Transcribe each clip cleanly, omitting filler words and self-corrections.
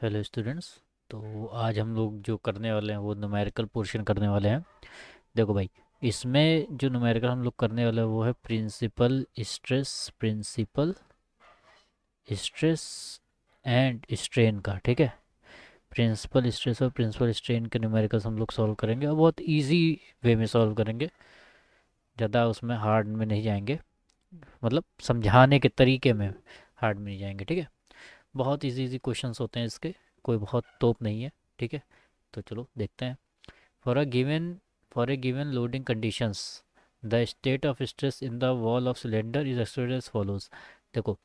Hello students. तो आज हम लोग जो करने वाले हैं वो न्यूमेरिकल पोर्शन करने वाले हैं। देखो भाई, इसमें जो न्यूमेरिकल हम लोग करने वाले हैं वो है प्रिंसिपल स्ट्रेस एंड स्ट्रेन का। ठीक है, प्रिंसिपल स्ट्रेस और प्रिंसिपल स्ट्रेन के न्यूमेरिकल्स हम लोग सॉल्व करेंगे और बहुत इजी वे में सॉल्व करेंगे। ज़्यादा उसमें हार्ड में नहीं जाएंगे, मतलब समझाने के तरीके में हार्ड में नहीं जाएंगे। ठीक है, बहुत इजी इजी क्वेश्चंस होते हैं इसके, कोई बहुत तोप नहीं है। ठीक है, तो चलो देखते हैं। For a given for a given loading conditions, the state of stress in the wall of cylinder is expressed as follows। देखो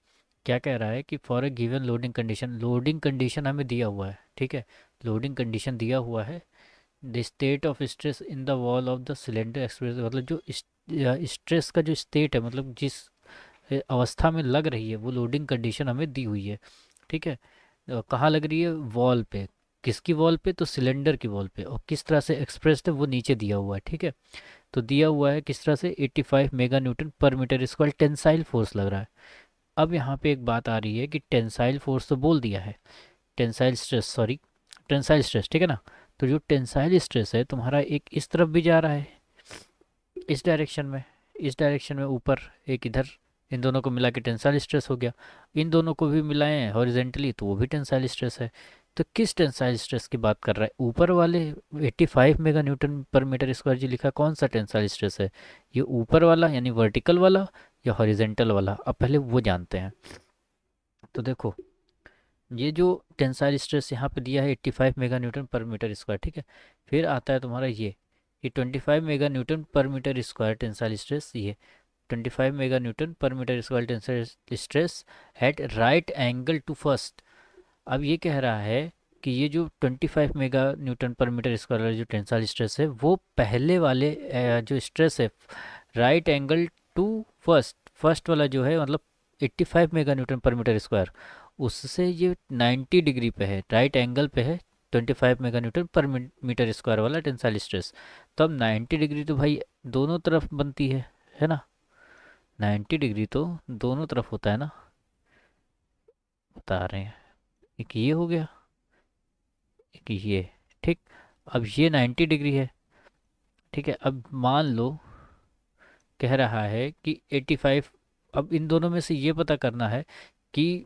क्या कह रहा है कि for a given loading condition हमें दिया हुआ है। ठीक है, लोडिंग कंडीशन दिया हुआ है। The state of stress in the wall of the cylinder express, मतलब जो स्ट्रेस का जो स्टेट है, मतलब जिस अवस्था में लग रही है वो लोडिंग कंडीशन हमें दी हुई है। ठीक है, कहाँ लग रही है? वॉल पे। किसकी वॉल पे? तो सिलेंडर की वॉल पे। और किस तरह से एक्सप्रेस्ड है वो नीचे दिया हुआ है। ठीक है, तो दिया हुआ है किस तरह से, 85 mega newton per metre square tensile force लग रहा है। अब यहाँ पे एक बात आ रही है कि टेंसाइल फोर्स तो बोल दिया है, tensile stress, sorry, tensile stress. ठीक है ना, तो जो टेंसाइल स्ट्रेस है तुम्हारा एक इस तरफ भी जा रहा है, इस डायरेक्शन में, इस डायरेक्शन में ऊपर, एक इधर। इन दोनों को मिला के टेंसाइल स्ट्रेस हो गया। इन दोनों को भी मिलाए हैं हॉरिजेंटली तो वो भी टेंसाइल स्ट्रेस है। तो किस टेंसाइल स्ट्रेस की बात कर रहा है? ऊपर वाले 85 mega newton per metre square जी लिखा, कौन सा टेंसाइल स्ट्रेस है? ये ऊपर वाला यानी वर्टिकल वाला या हॉरिजेंटल वाला? अब पहले वो जानते हैं। तो देखो, ये जो टेंसाइल स्ट्रेस यहाँ पे दिया है 85 mega newton per metre square. ठीक है, फिर आता है तुम्हारा ये 25 mega newton per metre square tensile stress, ये 25 mega newton per metre square tensile stress at right angle to first. अब ये कह रहा है कि ये जो 25 mega newton per metre square वाला जो टेंसाइल स्ट्रेस है वो पहले वाले जो स्ट्रेस है right angle to first, first वाला जो है मतलब 85 mega newton per metre square, उससे ये 90 डिग्री पे है, राइट एंगल पे है 25 mega newton per metre square वाला टेंसाइल स्ट्रेस। तो अब 90 डिग्री तो भाई दोनों तरफ बनती है ना? 90 डिग्री तो दोनों तरफ होता है ना, बता रहे हैं। एक ये हो गया, एक ये। ठीक, अब ये 90 डिग्री है। ठीक है, अब मान लो कह रहा है कि 85। अब इन दोनों में से ये पता करना है कि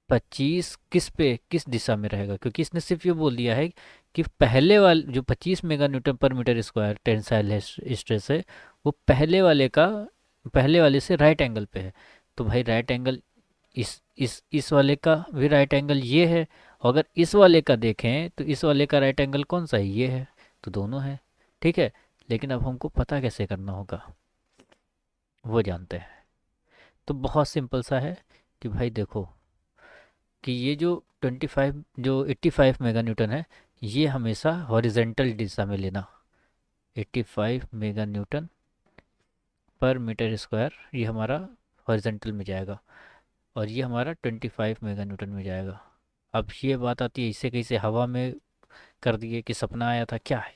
25 किस पे, किस दिशा में रहेगा, क्योंकि इसने सिर्फ ये बोल दिया है कि पहले वाले जो 25 mega newton per metre square tensile है स्ट्रेस है वो पहले वाले से राइट एंगल पे है। तो भाई राइट एंगल इस वाले का भी राइट एंगल ये है। और अगर इस वाले का देखें तो इस वाले का राइट एंगल कौन सा है? ये है। तो दोनों है। ठीक है, लेकिन अब हमको पता कैसे करना होगा वो जानते हैं। तो बहुत सिंपल सा है कि भाई देखो कि ये जो 25 जो 85 मेगा न्यूटन है ये हमेशा हॉरिजेंटल दिशा में लेना। 85 mega newton per metre square ये हमारा हॉरिजेंटल में जाएगा और ये हमारा 25 मेगा न्यूटन में जाएगा। अब ये बात आती है इसे कैसे हवा में कर दिए कि सपना आया था क्या है?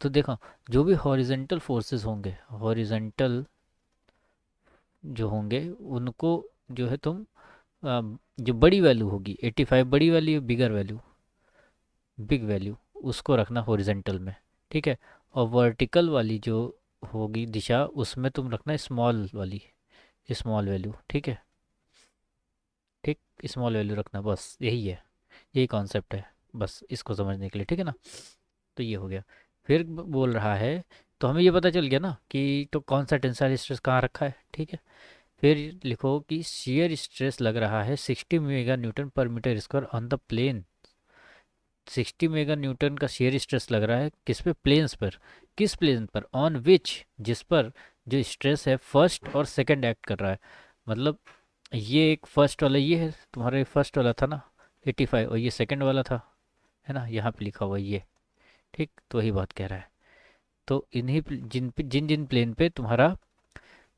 तो देखो, जो भी हॉरिजेंटल फोर्सेस होंगे, हॉरिजेंटल जो होंगे उनको जो है तुम जो बड़ी वैल्यू होगी 85 बड़ी वैल्यू, बिगर वैल्यू, बिग वैल्यू, उसको रखना हॉरिजेंटल में। ठीक है, और वर्टिकल वाली जो होगी दिशा उसमें तुम रखना स्मॉल वाली, स्मॉल वैल्यू। ठीक है, ठीक, स्मॉल वैल्यू रखना, बस यही है, यही कॉन्सेप्ट है बस इसको समझने के लिए। ठीक है ना, तो ये हो गया। फिर बोल रहा है, तो हमें ये पता चल गया ना कि तो कौन सा टेंसाइल स्ट्रेस कहाँ रखा है। ठीक है, फिर लिखो कि शियर स्ट्रेस लग रहा है 60 mega newton per metre square on the plane. 60 mega newton का शियर स्ट्रेस लग रहा है किस पे? प्लेन्स पर। किस प्लेन पर? ऑन विच, जिस पर जो स्ट्रेस है फर्स्ट और सेकंड एक्ट कर रहा है। मतलब ये एक फर्स्ट वाला, ये है तुम्हारा फर्स्ट वाला था ना 85, और ये सेकंड वाला था, है ना, यहाँ पे लिखा हुआ ये। ठीक, तो वही बात कह रहा है। तो इन्हीं जिन जिन प्लेन पे तुम्हारा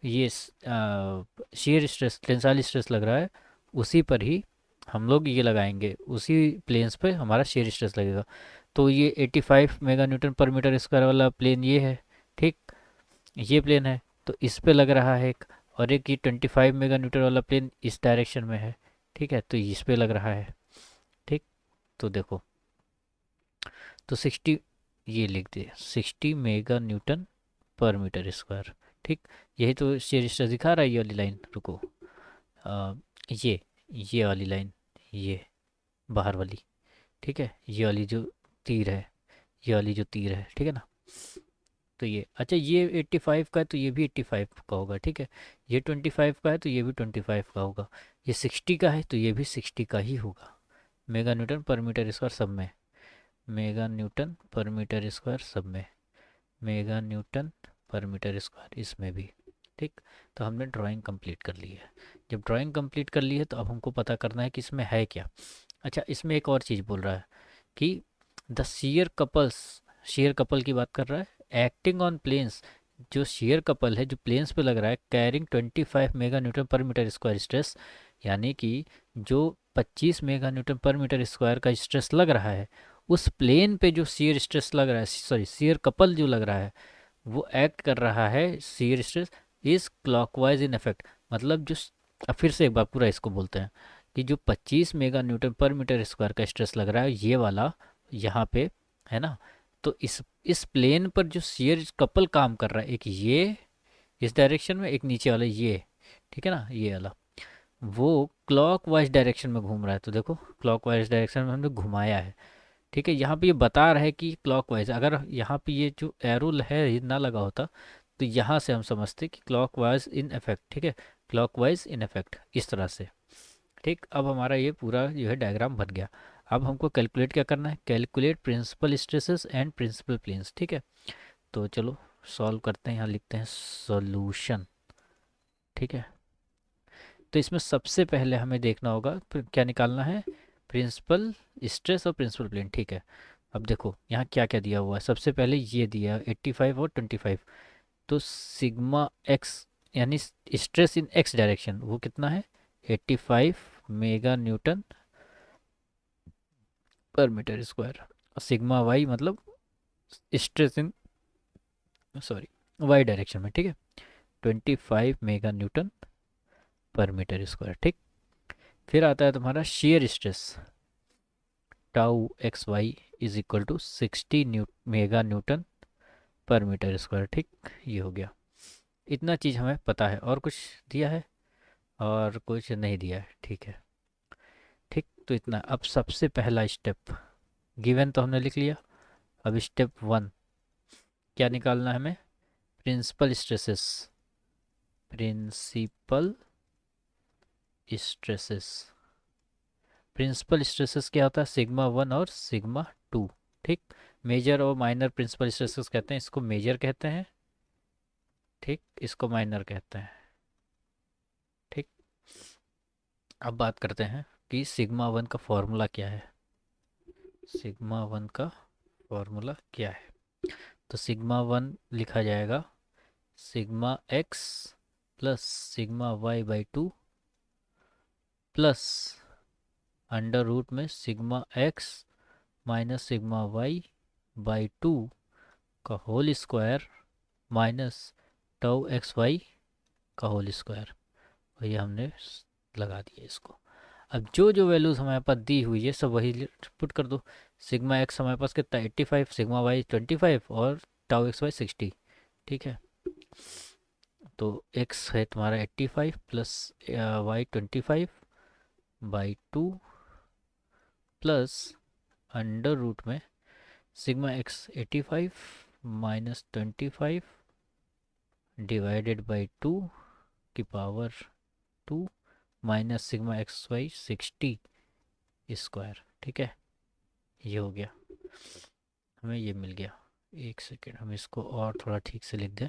ये शियर स्ट्रेस टेंसाइल स्ट्रेस लग रहा है उसी पर ही हम लोग ये लगाएंगे, उसी प्लेन्स पे हमारा शियर स्ट्रेस लगेगा। तो ये 85 mega newton per metre square वाला प्लेन ये है। ठीक, ये प्लेन है तो इस पे लग रहा है एक, और एक ये 25 मेगा न्यूटन वाला प्लेन इस डायरेक्शन में है। ठीक है, तो इस पे लग रहा है। ठीक, तो देखो, तो 60, ये लिख दिए 60 mega newton per metre square. ठीक, यही तो शेयर स्ट्रेस दिखा रहा है ये वाली लाइन। रुको, आ, ये ये वाली लाइन, ये बाहर वाली, ठीक है, ये वाली जो तीर है, ये वाली जो तीर है, ठीक है ना। तो ये अच्छा, ये 85 का है तो ये भी 85 का होगा, ठीक है। ये 25 का है तो ये भी 25 का होगा। ये 60 का है तो ये भी 60 का ही होगा। Mega newton per metre square सब में, mega newton per metre square सब में, mega newton per metre square इसमें भी। ठीक, तो हमने ड्राइंग कंप्लीट कर ली है। जब ड्राइंग कंप्लीट कर ली है तो अब हमको पता करना है कि इसमें है क्या। अच्छा, इसमें एक और चीज़ बोल रहा है कि the share couples, share couple की बात कर रहा है, एक्टिंग ऑन प्लेन्स, जो शेयर कपल है जो प्लेन्स पे लग रहा है, carrying 25 mega newton per metre square stress, यानी कि जो 25 mega newton per metre square का स्ट्रेस लग रहा है, उस प्लेन पे जो शेयर स्ट्रेस लग रहा है, सॉरी शेयर कपल जो लग रहा है, वो एक्ट कर रहा है shear stress is clockwise in effect. मतलब जो अब फिर से एक बार पूरा इसको बोलते हैं कि जो 25 mega newton per metre square का स्ट्रेस लग रहा है ये वाला यहाँ पे, है ना। तो इस प्लेन पर जो शेयर कपल काम कर रहा है, एक ये इस डायरेक्शन में, एक नीचे वाला ये, ठीक है ना, ये वाला, वो क्लॉकवाइज डायरेक्शन में घूम रहा है। तो देखो क्लॉकवाइज डायरेक्शन में हमने घुमाया है, ठीक है। यहाँ पे ये बता रहा है कि क्लॉकवाइज, अगर यहाँ पे ये जो एरो है ये ना लगा होता तो यहाँ से हम समझते कि क्लॉकवाइज इन इफेक्ट, ठीक है, क्लॉकवाइज इन इफेक्ट इस तरह से। ठीक, अब हमारा ये पूरा जो है डायग्राम बन गया। अब हमको कैलकुलेट क्या करना है, calculate principal stresses and principal planes, ठीक है। तो चलो सॉल्व करते हैं, यहाँ लिखते हैं सॉल्यूशन, ठीक है। तो इसमें सबसे पहले हमें देखना होगा क्या निकालना है, प्रिंसिपल स्ट्रेस और प्रिंसिपल प्लेन, ठीक है। अब देखो यहाँ क्या क्या दिया हुआ है, सबसे पहले ये दिया 85 और 25। तो सिग्मा एक्स यानी स्ट्रेस इन एक्स डायरेक्शन वो कितना है, 85 mega newton per metre square. और सिग्मा वाई मतलब stress in, sorry, y direction में, ठीक है, 25 mega newton per metre square. ठीक, फिर आता है तुम्हारा shear stress, tau x y is equal to 60 mega newton per metre square. ठीक, ये हो गया। इतना चीज़ हमें पता है, और कुछ दिया है और कुछ नहीं दिया है, ठीक है। ठीक, तो इतना। अब सबसे पहला स्टेप गिवन तो हमने लिख लिया। अब स्टेप 1 क्या निकालना है हमें, principal stresses, principal stresses. Principal stresses क्या होता है, सिग्मा 1 और सिग्मा 2। ठीक, मेजर और माइनर प्रिंसिपल स्ट्रेसेस कहते हैं, इसको मेजर कहते हैं, ठीक, इसको माइनर कहते हैं। ठीक, अब बात करते हैं कि सिग्मा 1 का फॉर्मूला क्या है, सिग्मा 1 का फॉर्मूला क्या है। तो सिग्मा 1 लिखा जाएगा sigma x plus sigma y by 2 plus under root में sigma x minus sigma y by 2 का whole square minus tau x y का होल स्क्वायर। और ये हमने लगा दिया इसको। अब जो जो वैल्यूज़ हमारे पास दी हुई है सब वही पुट कर दो। सिग्मा एक्स हमारे पास कितना 85, सिग्मा वाई 25 और टाउ एक्स वाई 60, ठीक है। तो एक्स है तुम्हारा 85 plus y 25 by 2 plus under root में sigma x 85 minus 25 divided by 2 की power 2 minus sigma x y 60 square, ठीक है। ये हो गया, हमें ये मिल गया। एक सेकेंड, हम इसको और थोड़ा ठीक से लिख दें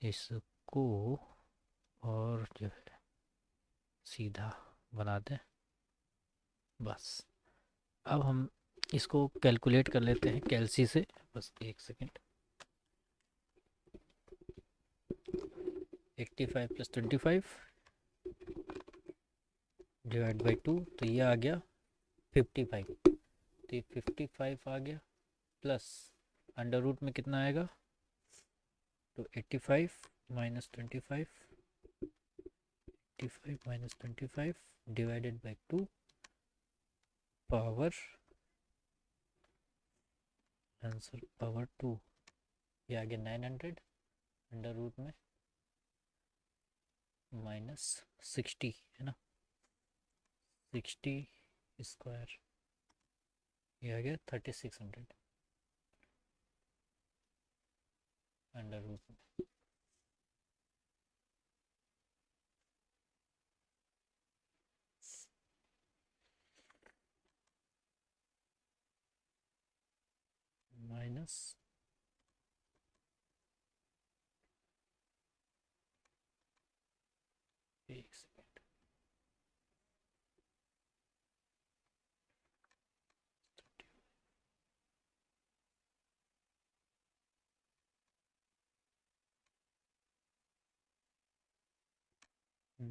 इसको, और जो है सीधा बना दें बस। अब हम इसको कैलकुलेट कर लेते हैं कैलसी से, बस एक सेकेंड। 85 प्लस 25 डिवाइड बाई 2, तो ये आ गया 55। तो ये 55 आ गया प्लस अंडर रूट में कितना आएगा, तो 85 minus 25, 85 minus 25 divided by 2 power answer power 2, ये आ गया 900 अंडर रूट में -60 है ना, 60 स्क्वायर, ये आ गया 3600 अंडर रूट में। माइनस एक सेकेंड,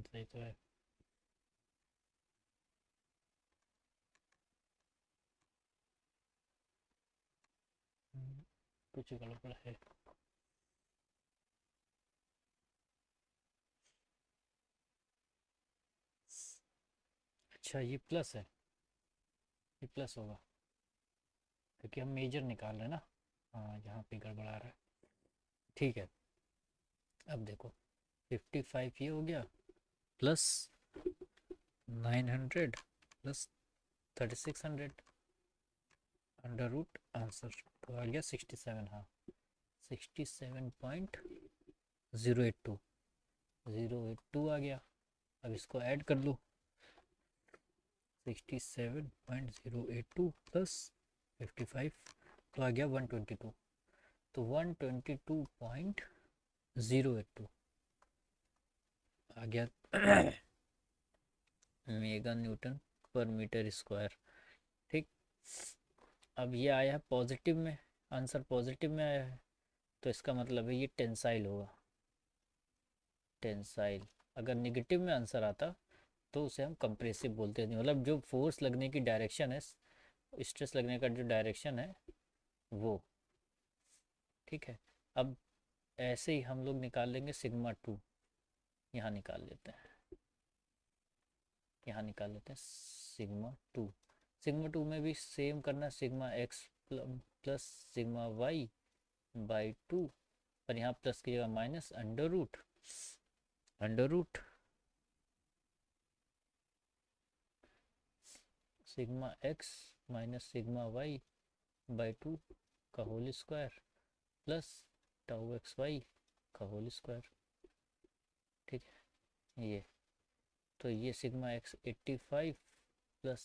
सही तो है। कुछ गड़बड़ है। अच्छा ये प्लस है, ये प्लस होगा क्योंकि हम मेजर निकाल रहे हैं ना। हाँ यहाँ पे गड़बड़ा रहा है। ठीक है, अब देखो 55 ये हो गया plus 900 plus 3600 under root answer तो आ गया 67। हाँ 67.082 082 आ गया। अब इसको ऐड कर लो, 67.082 प्लस 55 तो आ गया 122, तो 122.082 आ गया mega newton per metre square. ठीक, अब ये आया है पॉजिटिव में, आंसर पॉजिटिव में आया है, तो इसका मतलब है ये टेंसाइल होगा। टेंसाइल, अगर निगेटिव में आंसर आता तो उसे हम कंप्रेसिव बोलते हैं, मतलब जो फोर्स लगने की डायरेक्शन है, स्ट्रेस लगने का जो डायरेक्शन है वो। ठीक है, अब ऐसे ही हम लोग निकाल लेंगे सिग्मा 2, यहाँ निकाल लेते हैं, यहाँ निकाल लेते हैं सिग्मा 2। सिग्मा 2 में भी सेम करना, sigma x plus sigma y by 2, पर यहाँ प्लस की जगह minus, under root sigma x minus sigma y by 2 का whole square plus tau x y का होल स्क्वायर। ठीक है, ये तो ये sigma x 85 plus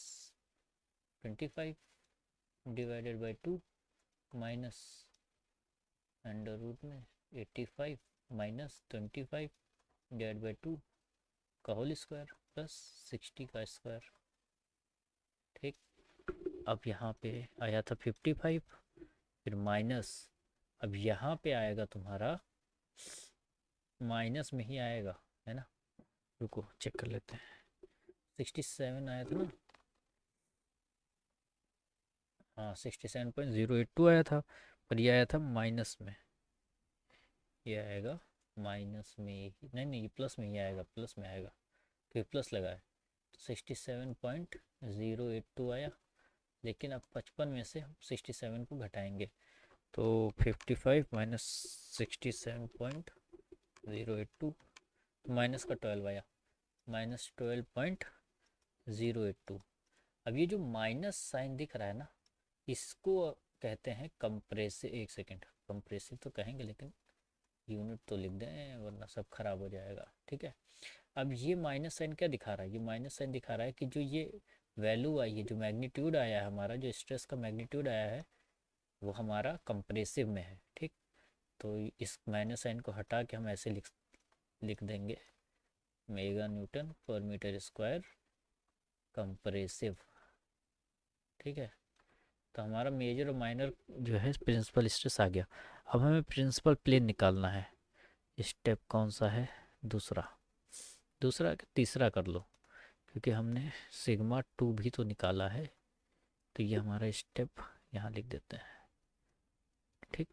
25 divided by 2 minus under root में 85 माइनस 25 डिवाइड बाई 2 का होल स्क्वायर प्लस 60 का स्क्वायर। ठीक, अब यहाँ पे आया था 55, फिर माइनस, अब यहाँ पे आएगा तुम्हारा माइनस में ही आएगा, है ना। रुको चेक कर लेते हैं, 67 आया था ना, हाँ 67.082 आया था, पर ये आया था माइनस में, ये आएगा माइनस में ही, नहीं नहीं ये प्लस में ही आएगा, प्लस में आएगा क्योंकि प्लस लगा है, तो 67.082 आया। लेकिन अब 55 में से हम 67 को घटाएंगे, तो 55 माइनस 67.082, माइनस का 12 आया, -12.082। अब ये जो माइनस साइन दिख रहा है ना, इसको कहते हैं कंप्रेसिव। एक सेकेंड, कंप्रेसिव तो कहेंगे लेकिन यूनिट तो लिख दें वरना सब खराब हो जाएगा। ठीक है, अब ये माइनस साइन क्या दिखा रहा है, ये माइनस साइन दिखा रहा है कि जो ये वैल्यू आई है, जो मैग्नीट्यूड आया है हमारा, जो स्ट्रेस का मैग्नीट्यूड आया है वो हमारा कंप्रेसिव में है। ठीक, तो इस माइनस साइन को हटा के हम ऐसे लिख देंगे mega newton per metre square compressive. ठीक है, तो हमारा मेजर और माइनर जो है प्रिंसिपल स्ट्रेस आ गया। अब हमें प्रिंसिपल प्लेन निकालना है। स्टेप कौन सा है, दूसरा, दूसरा तीसरा कर लो, क्योंकि हमने सिग्मा 2 भी तो निकाला है, तो ये हमारा स्टेप यहाँ लिख देते हैं। ठीक,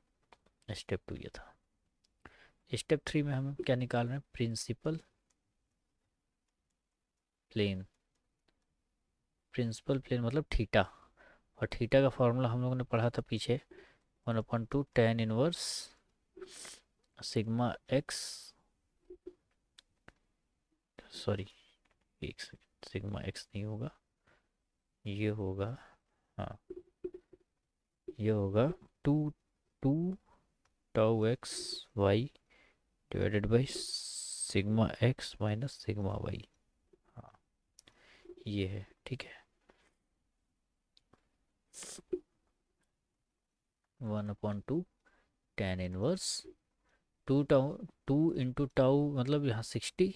स्टेप 2 ये था। स्टेप 3 में हम क्या निकाल रहे हैं, प्रिंसिपल प्लेन, प्रिंसिपल प्लेन मतलब थीटा, और थीटा का फॉर्मूला हम लोगों ने पढ़ा था पीछे, 1/2 tan inverse sigma x, sorry एक सेकंड, सिग्मा एक्स नहीं होगा, ये होगा, हाँ ये होगा 2 tau x y divided by sigma x minus sigma y. हाँ ये है, ठीक है। 1/2 tan इनवर्स 2 इंटू टाउ मतलब यहाँ 60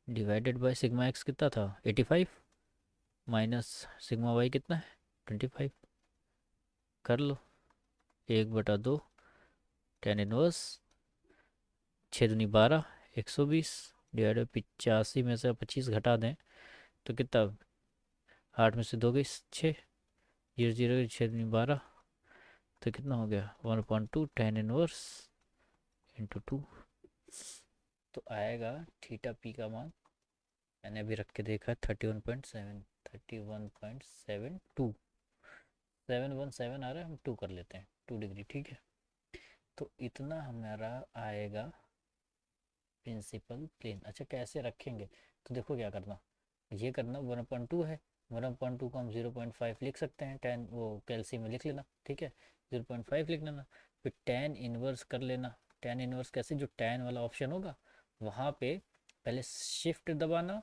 डिवाइडेड बाय सिग्मा एक्स कितना था 85 माइनस सिग्मा वाई कितना है 25। कर लो 1/2 tan इनवर्स 6×2 = 120 डिवाइड बाई 85 में से 25 घटा दें तो कितना, 8 में से 2 गई 6, 0 0 6×2 तो कितना हो गया 1/2 tan इनवर्स इंटू 2। तो आएगा थीटा पी का मान, मैंने अभी रख के देखा 31.7, 31.72, 717 आ रहा है, हम 2 कर लेते हैं, 2 डिग्री, ठीक है। तो इतना हमारा आएगा प्रिंसिपल प्लेन। अच्छा कैसे रखेंगे, तो देखो क्या करना, ये करना 1/2 है, 1/2 को हम 0.5 लिख सकते हैं, टेन वो कैल्सी में लिख लेना, ठीक है 0.5 लिख लेना। फिर टेन इनवर्स कर लेना, टेन इनवर्स कैसे, जो टेन वाला ऑप्शन होगा वहाँ पे पहले शिफ्ट दबाना,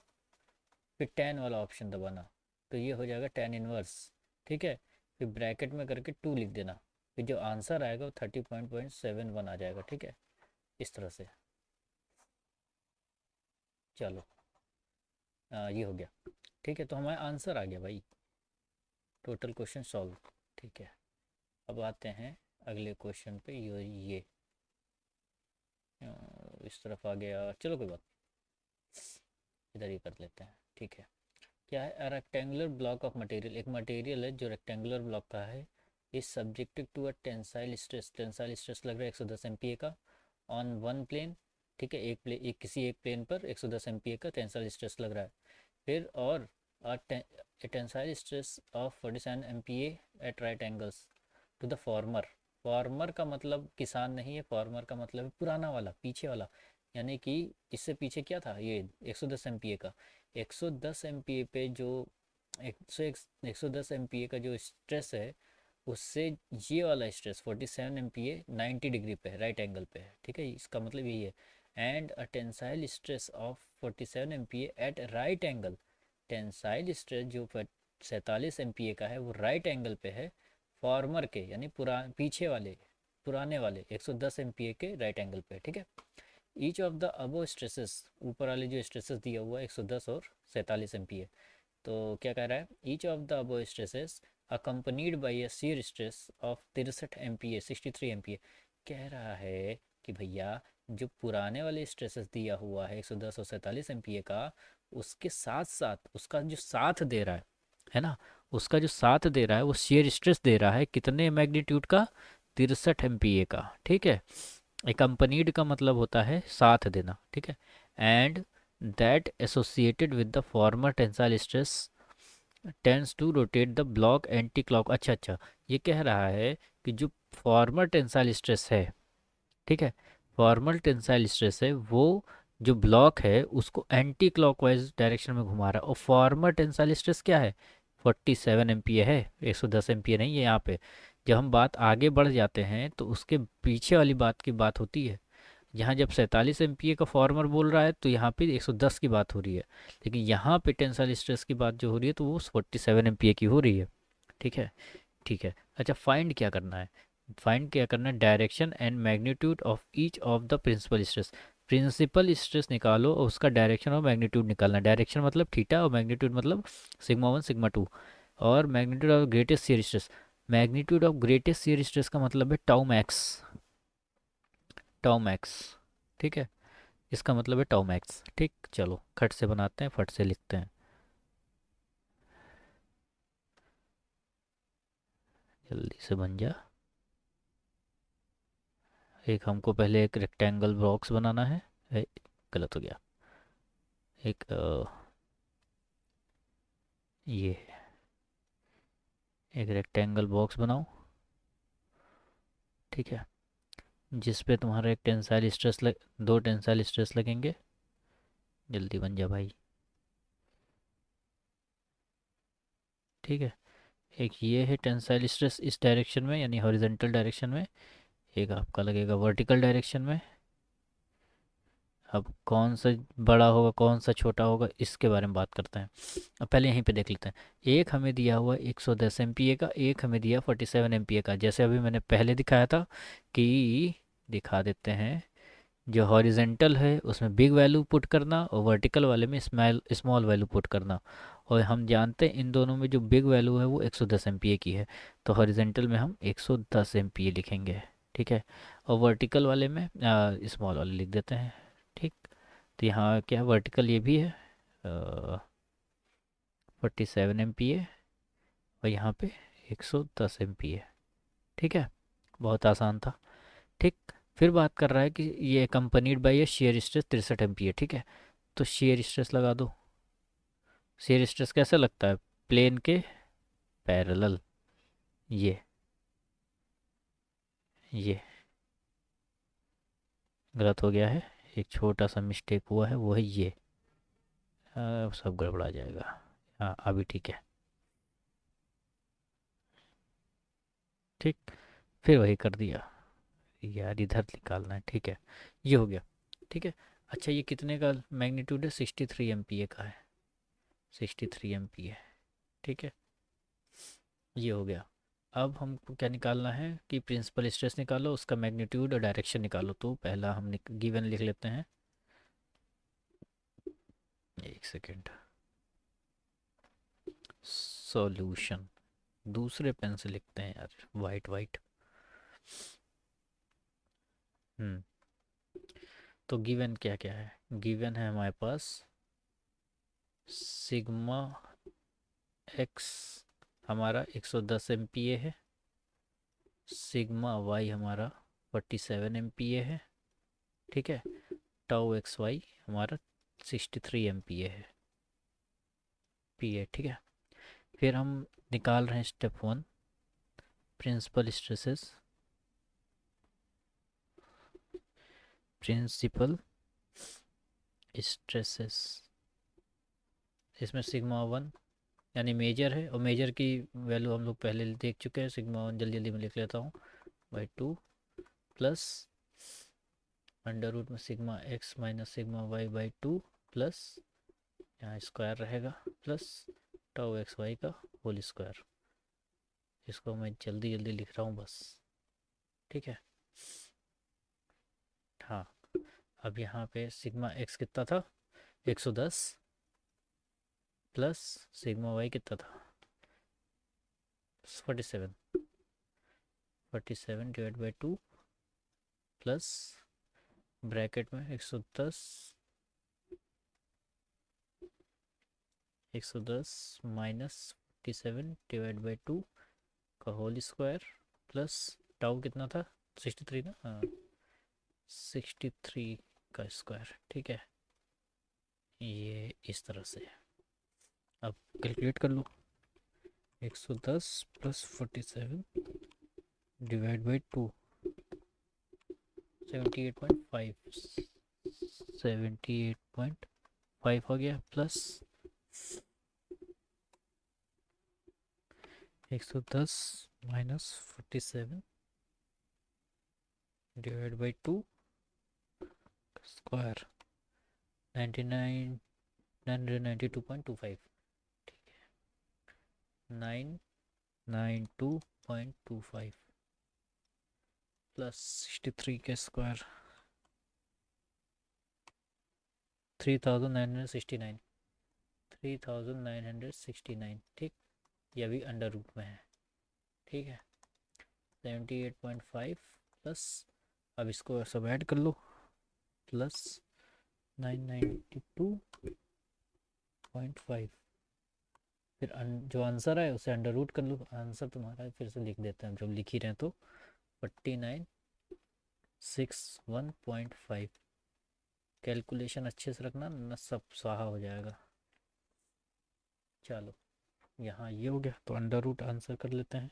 फिर टेन वाला ऑप्शन दबाना, तो ये हो जाएगा टेन इनवर्स, ठीक है। फिर ब्रैकेट में करके 2 लिख देना, फिर जो आंसर आएगा वो 30.71 आ जाएगा, ठीक है इस तरह से। चलो ये हो गया, ठीक है, तो हमारा आंसर आ गया भाई, टोटल क्वेश्चन सॉल्व, ठीक है। अब आते हैं अगले क्वेश्चन पे, ये इस तरफ आ गया, चलो कोई बात, इधर ही कर लेते हैं, ठीक है। क्या है, रेक्टेंगुलर ब्लॉक ऑफ मटेरियल, एक मटेरियल है जो रेक्टेंगुलर ब्लॉक का है, is subjected to a tensile stress, tensile stress लग रहा है 110 MPa का ऑन वन प्लेन, ठीक है, किसी एक प्लेन पर 110 MPa का टेंसाइल स्ट्रेस लग रहा है। फिर और tensile stress of 47 MPa at right angles to the former, former का मतलब किसान नहीं है, फॉर्मर का मतलब है पुराना वाला, पीछे वाला, यानी कि इससे पीछे क्या था, ये 110 MPa का, 110 MPa पे जो 110 MPa का जो स्ट्रेस है, उससे ये वाला स्ट्रेस 47 MPa 90 डिग्री पे है, राइट एंगल पे है, ठीक है, इसका मतलब यही है। And a tensile stress of 47 MPa at right angle, tensile stress जो 47 MPa का है वो राइट एंगल पे है फॉर्मर के, यानी पीछे वाले पुराने वाले 110 MPa के राइट एंगल पे, ठीक है। Each of the above stresses, ऊपर वाले जो स्ट्रेसेस दिया हुआ है 110 और 47 MPa, तो क्या कह रहा है, each of the above stresses accompanied by a shear stress of 63 MPa 63 MPa, कह रहा है कि भैया जो पुराने वाले स्ट्रेसेस दिया हुआ है 110 और 47 MPa का, उसके साथ साथ उसका जो साथ दे रहा है ना, उसका जो साथ दे रहा है वो शेयर स्ट्रेस दे रहा है कितने मैग्नीट्यूड का, 63 MPa का, ठीक है। एकम्पनीड का मतलब होता है साथ देना, ठीक है। And that associated with the former tensile stress tends to rotate the block anti clock, अच्छा अच्छा, ये कह रहा है कि जो फॉर्मर टेंसाइल स्ट्रेस है, ठीक है, फॉर्मल टेंसाइल स्ट्रेस है वो जो ब्लॉक है उसको एंटी क्लॉकवाइज डायरेक्शन में घुमा रहा है, और फॉर्मल टेंसाइल स्ट्रेस क्या है 47 MPa है, 110 MPa नहीं है यहाँ पे। जब हम बात आगे बढ़ जाते हैं तो उसके पीछे वाली बात की बात होती है, यहाँ जब 47 MPa का फॉर्मर बोल रहा है तो यहाँ पे 110 की बात हो रही है, लेकिन यहाँ पे टेंसाइल स्ट्रेस की बात जो हो रही है तो वो 47 MPa की हो रही है, ठीक है, ठीक है। अच्छा फाइंड क्या करना है, फाइंड क्या करना है, direction and magnitude of each of the principal stress, principal stress निकालो और उसका डायरेक्शन और मैग्नीट्यूड निकालना, डायरेक्शन मतलब थीटा और मैग्नीट्यूड मतलब सिग्मा 1 सिग्मा 2, और magnitude of greatest shear stress, magnitude of greatest shear stress का मतलब है टाउ मैक्स, टाउ मैक्स, ठीक है, इसका मतलब है टाउ मैक्स, ठीक। चलो खट से बनाते हैं, फट से लिखते हैं, जल्दी से बन जा। एक हमको पहले एक रेक्टेंगल बॉक्स बनाना है, गलत हो गया, एक ये एक रेक्टेंगल बॉक्स बनाओ, ठीक है, जिस पे तुम्हारा एक टेंसाइल स्ट्रेस दो टेंसाइल स्ट्रेस लगेंगे। जल्दी बन जा भाई। ठीक है, एक ये है टेंसाइल स्ट्रेस इस डायरेक्शन में यानी हॉरिजेंटल डायरेक्शन में, एक आपका लगेगा वर्टिकल डायरेक्शन में। अब कौन सा बड़ा होगा कौन सा छोटा होगा इसके बारे में बात करते हैं। अब पहले यहीं पे देख लेते हैं। एक हमें दिया हुआ 110 एमपीए का, एक हमें दिया 47 एमपीए का। जैसे अभी मैंने पहले दिखाया था कि दिखा देते हैं, जो हॉरिजेंटल है उसमें बिग वैल्यू पुट करना और वर्टिकल वाले में स्मॉल स्मॉल वैल्यू पुट करना। और हम जानते हैं इन दोनों में जो बिग वैल्यू है वो 110 एमपीए की है, तो हॉरिजेंटल में हम 110 एमपीए लिखेंगे। ठीक है, और वर्टिकल वाले में स्मॉल वाले लिख देते हैं। ठीक, तो यहाँ क्या वर्टिकल ये भी है 47 एमपीए, और यहाँ पे 110 एमपीए। ठीक है, बहुत आसान था। ठीक, फिर बात कर रहा है कि ये कंपनीड बाई ये शेयर स्ट्रेस 63 एमपीए। ठीक है, तो शेयर स्ट्रेस लगा दो। शेयर स्ट्रेस कैसे लगता है, प्लेन के पैरेलल। ये ये गलत हो गया है, एक छोटा सा मिस्टेक हुआ है, वो है ये। सब गड़बड़ा जाएगा। हाँ अभी ठीक है। ठीक, फिर वही कर दिया यार, इधर निकालना है। ठीक है, ये हो गया। ठीक है, अच्छा ये कितने का मैग्नीट्यूड है, 63 एमपीए का है, 63 एमपीए। ठीक है, ये हो गया। अब हमको क्या निकालना है कि प्रिंसिपल स्ट्रेस निकालो, उसका मैग्नीट्यूड और डायरेक्शन निकालो। तो पहला हम गिवन लिख लेते हैं। एक सेकेंड, सॉल्यूशन दूसरे पेन से लिखते हैं यार, वाइट वाइट। हम्म, तो गिवन क्या क्या है, गिवन है हमारे पास सिग्मा एक्स हमारा 110 एमपीए है, सिग्मा वाई हमारा 47 एमपीए है। ठीक है, टाउ एक्स वाई हमारा 63 एमपीए है, पीए। ठीक है, फिर हम निकाल रहे हैं step one, principal stresses. Principal stresses, इसमें सिग्मा वन यानी मेजर है, और मेजर की वैल्यू हम लोग पहले देख चुके हैं। सिग्मा वन जल्दी जल्दी में लिख लेता हूँ, by two plus under root में sigma x minus sigma y by two plus यहाँ स्क्वायर रहेगा प्लस टाउ एक्स वाई का होल स्क्वायर। इसको मैं जल्दी जल्दी लिख रहा हूँ बस। ठीक है, हाँ, अब यहाँ पे सिग्मा एक्स कितना था, 110 प्लस सिग्मा वाई कितना था, 47, 47 divide by two plus bracket में 110, 110 माइनस 47 डिवाइड बाई टू का होल स्क्वायर प्लस टाउ कितना था, 63 ना, हाँ 63 का स्क्वायर। ठीक है, ये इस तरह से। अब कैलकुलेट कर लो, 110 प्लस 47 डिवाइड बाई टू, 78.5, 78.5 हो गया plus 110 minus 47 divide by two square 99 992.25। ठीक है, 992.25 प्लस 63 के स्क्वायर 3969, 3969। ठीक, ये भी अंडर रूट में है। ठीक है, 78.5 प्लस, अब इसको सब ऐड कर लो, प्लस 992.5, फिर जो आंसर है उसे अंडर रूट कर लो। आंसर तुम्हारा फिर से लिख देते हैं, जब लिख ही रहे हैं तो 4961.5। कैलकुलेशन अच्छे से रखना न, सब स्वाहा हो जाएगा। चलो यहाँ ये हो गया, तो अंडर रूट आंसर कर लेते हैं।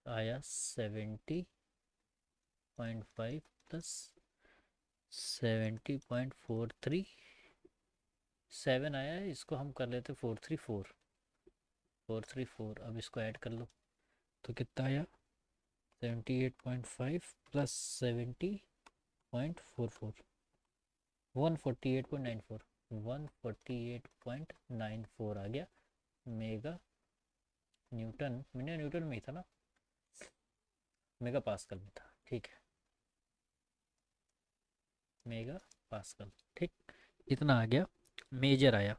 आया 70.5 प्लस 70.437 आया है। इसको हम कर लेते 434। अब इसको ऐड कर लो तो कितना आया, 78.5 प्लस 70.44, 148.94, 148.94 आ गया मेगा न्यूटन। मैंने न्यूटन में ही था ना, मेगा पास्कल में था। ठीक है, मेगा पास्कल। ठीक, इतना आ गया, मेजर आया।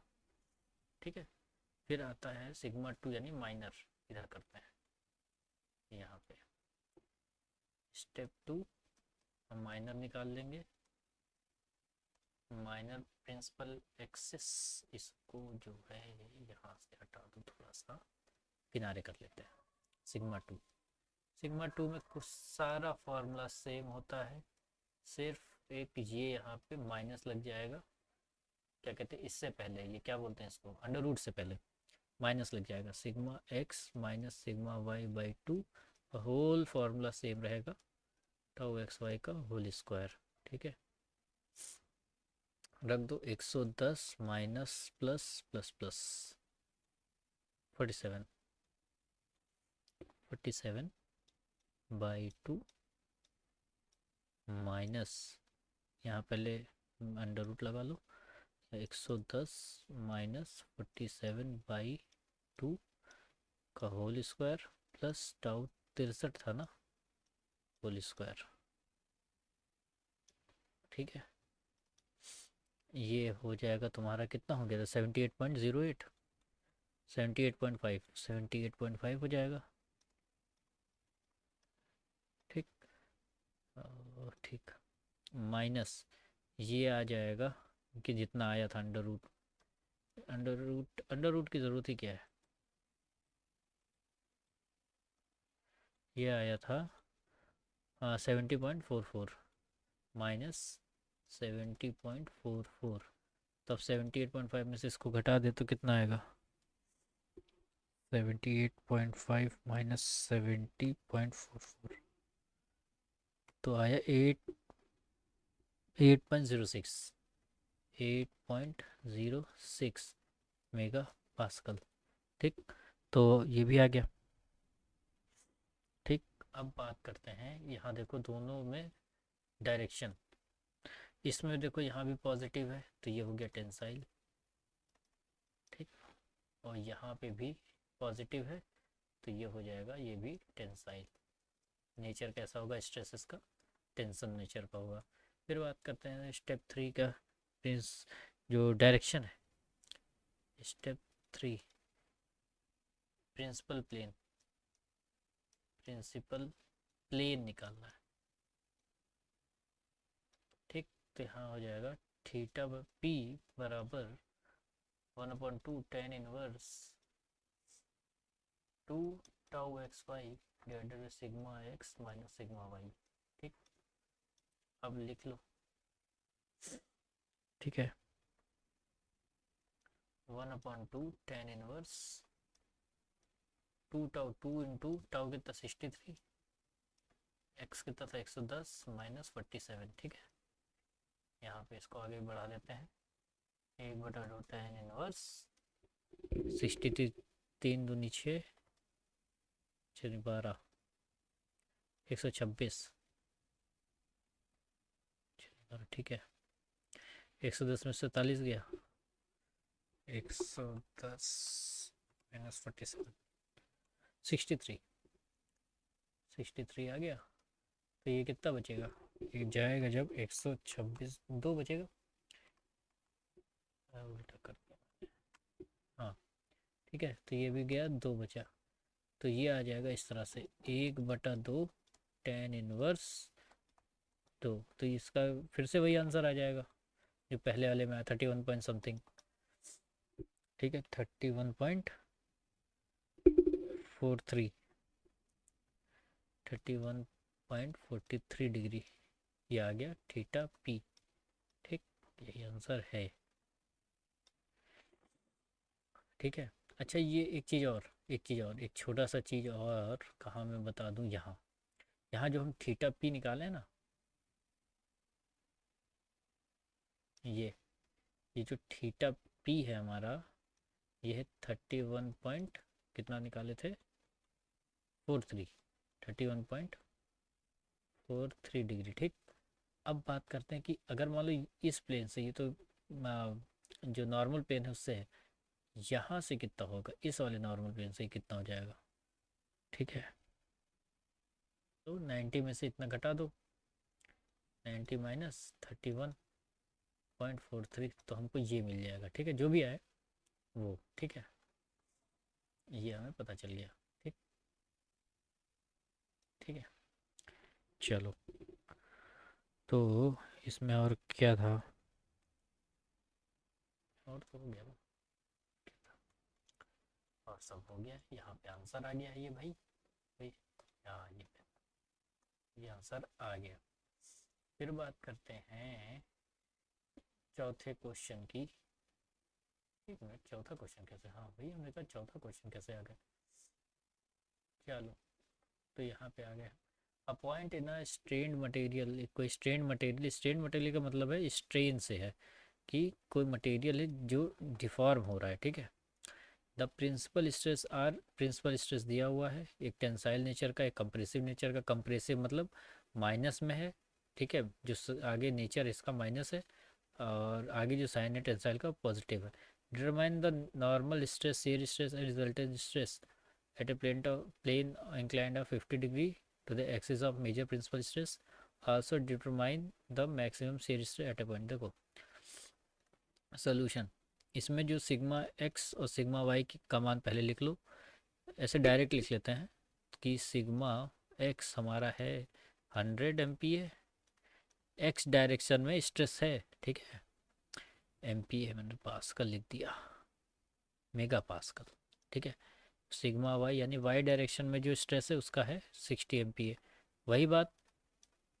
ठीक है, फिर आता है सिग्मा टू यानी माइनर। इधर करते हैं यहाँ पे स्टेप टू, हम माइनर निकाल लेंगे। माइनर प्रिंसिपल एक्सिस, इसको जो है यहाँ से हटा दो, थोड़ा सा किनारे कर लेते हैं। सिग्मा टू में कुछ सारा फॉर्मूला सेम होता है, सिर्फ एक ये यहाँ पे माइनस लग जाएगा। क्या कहते हैं इससे पहले, ये क्या बोलते हैं इसको, अंडर रूट से पहले माइनस लग जाएगा। Sigma x minus sigma y by two, whole formula same रहेगा, टाउ एक्स वाई का होल स्क्वायर। ठीक है, रख दो 110 minus plus plus plus 47, 47 by two minus, यहाँ पहले अंडर रूट लगा लो, 110 माइनस 47 बाई टू का होल स्क्वायर प्लस टाउ 63 था ना, होल स्क्वायर। ठीक है, ये हो जाएगा तुम्हारा, कितना हो गया था, 78.08, 78.5, 78.5 हो जाएगा। ठीक, ठीक, माइनस ये आ जाएगा कि जितना आया था अंडर रूट, अंडर रूट की ज़रूरत ही क्या है, ये आया था 70.44 माइनस 70.44, तब 78.5 में से इसको घटा दे तो कितना आएगा, 78.5 माइनस 70.44, तो आया 8.06, 8.06 मेगा पास्कल। ठीक, तो ये भी आ गया। ठीक, अब बात करते हैं, यहाँ देखो दोनों में डायरेक्शन, इसमें देखो यहाँ भी पॉजिटिव है तो ये हो गया टेंसाइल। ठीक, और यहाँ पे भी पॉजिटिव है तो ये हो जाएगा, ये भी टेंसाइल। नेचर कैसा होगा स्ट्रेसेस का, टेंशन नेचर का होगा। फिर बात करते हैं स्टेप थ्री का, प्रिंस जो डायरेक्शन है, step three principal plane, principal plane निकालना है। ठीक, तो यहाँ हो जाएगा थीटा पी बराबर 1/2 tan inverse 2 tau x y divided by sigma x minus sigma y. ठीक, अब लिख लो। ठीक है, 1/2 tan inverse 2 tau, 2 into tau कितना 63, एक्स कितना था 110 माइनस 47। ठीक है, यहाँ पे इसको आगे बढ़ा देते हैं, 1/2 tan इनवर्स 63, 3 दूनी 6, 6 12, 126। ठीक है, 110 में 47 गया, 110 माइनस 47, 63, 63 आ गया। तो ये कितना बचेगा, ये जाएगा जब 126, 2 बचेगा, उल्टा कर दिया। हाँ, ठीक है, तो ये भी गया, 2 बचा, तो ये आ जाएगा इस तरह से 1/2 tan इनवर्स 2। तो इसका फिर से वही आंसर आ जाएगा जो पहले वाले में आया, 31 पॉइंट समथिंग। ठीक है, 31.43, 31.43 डिग्री, ये आ गया थीटा पी। ठीक, यही आंसर है। ठीक है। अच्छा ये एक चीज़ और एक छोटा सा चीज़ और कहाँ मैं बता दूँ, यहाँ यहाँ जो हम थीटा पी निकाले हैं ना, ये ये जो थीटा पी है हमारा, ये है 31 पॉइंट कितना निकाले थे, 43, 31.43 डिग्री। ठीक। अब बात करते हैं कि अगर मान लो इस प्लेन से, ये तो जो नॉर्मल प्लेन है उससे है, यहाँ से कितना होगा, इस वाले नॉर्मल प्लेन से कितना हो जाएगा। ठीक है। तो 90 में से इतना घटा दो, 90 माइनस 31.43, तो हमको ये मिल जाएगा। ठीक है, जो भी आए वो। ठीक है, ये हमें पता चल गया। ठीक। ठीक है, चलो। तो इसमें और क्या था, और तो हो गया ना, और सब हो गया। यहाँ पे आंसर आ गया है ये भाई भाई। हाँ, ये आंसर आ गया। फिर बात करते हैं चौथे क्वेश्चन की। एक मिनट, चौथा क्वेश्चन कैसे, हाँ भाई हमने कहा चौथा क्वेश्चन कैसे आ गया। चलो, तो यहाँ पे आ गया। A point in a strained material, कोई स्ट्रेन्ड मटेरियल का मतलब है स्ट्रेन से है कि कोई मटेरियल है जो डिफॉर्म हो रहा है। ठीक है। द प्रिंसिपल स्ट्रेस दिया हुआ है, एक टेंसाइल नेचर का, एक कंप्रेसिव नेचर का। कंप्रेसिव मतलब माइनस में है। ठीक है, जो आगे नेचर इसका माइनस है, और आगे जो साइन है टेंसाइल का पॉजिटिव है। Determine the normal stress, shear stress and resultant stress eight A plane inclined of 50 degree to the axis of major principal stress. Also determine the maximum shear stress at a point। देखो solution, इसमें जो sigma x और sigma Y की का मान पहले लिख लो। ऐसे डायरेक्ट लिख लेते हैं कि सिग्मा एक्स हमारा है 100 MPa, एक्स डायरेक्शन में स्ट्रेस है। ठीक है, MPa मैंने पास्कल लिख दिया, मेगा पास्कल। ठीक है। सिग्मा वाई यानी वाई डायरेक्शन में जो स्ट्रेस है उसका है 60 MPa। वही बात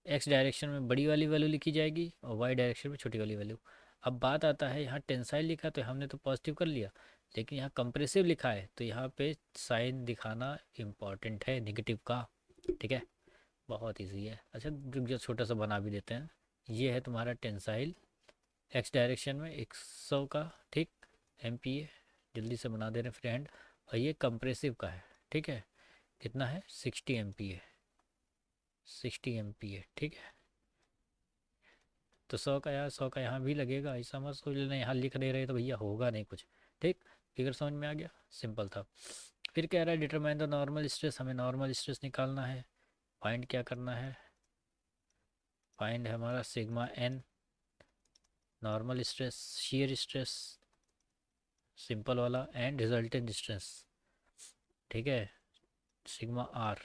एक्स डायरेक्शन में बड़ी वाली वैल्यू लिखी जाएगी और वाई डायरेक्शन में छोटी वाली वैल्यू। अब बात आता है, यहाँ टेंसाइल लिखा तो हमने तो पॉजिटिव कर लिया, लेकिन यहाँ कंप्रेसिव लिखा है तो यहाँ पे साइन दिखाना इम्पॉर्टेंट है नेगेटिव का। ठीक है, बहुत ईजी है। अच्छा रुक जाओ, छोटा सा बना भी देते हैं। ये है तुम्हारा टेंसाइल एक्स डायरेक्शन में 100 का। ठीक, MPa जल्दी से बना दे रहे हैं फ्रेंड। और ये कंप्रेसिव का है। ठीक है, कितना है 60 MPa, 60 MPa। ठीक है, तो 100 का यहाँ भी लगेगा, ऐसा मत सोच लेना यहाँ लिख दे रहे तो भैया होगा नहीं कुछ। ठीक, फिगर समझ में आ गया, सिंपल था। फिर कह रहा है डिटरमाइन द नॉर्मल स्ट्रेस, हमें नॉर्मल स्ट्रेस निकालना है। फाइंड क्या करना है, फाइंड है हमारा sigma n, normal stress, shear stress simple वाला, एंड रिजल्टेंट स्ट्रेस। ठीक है, सिग्मा आर।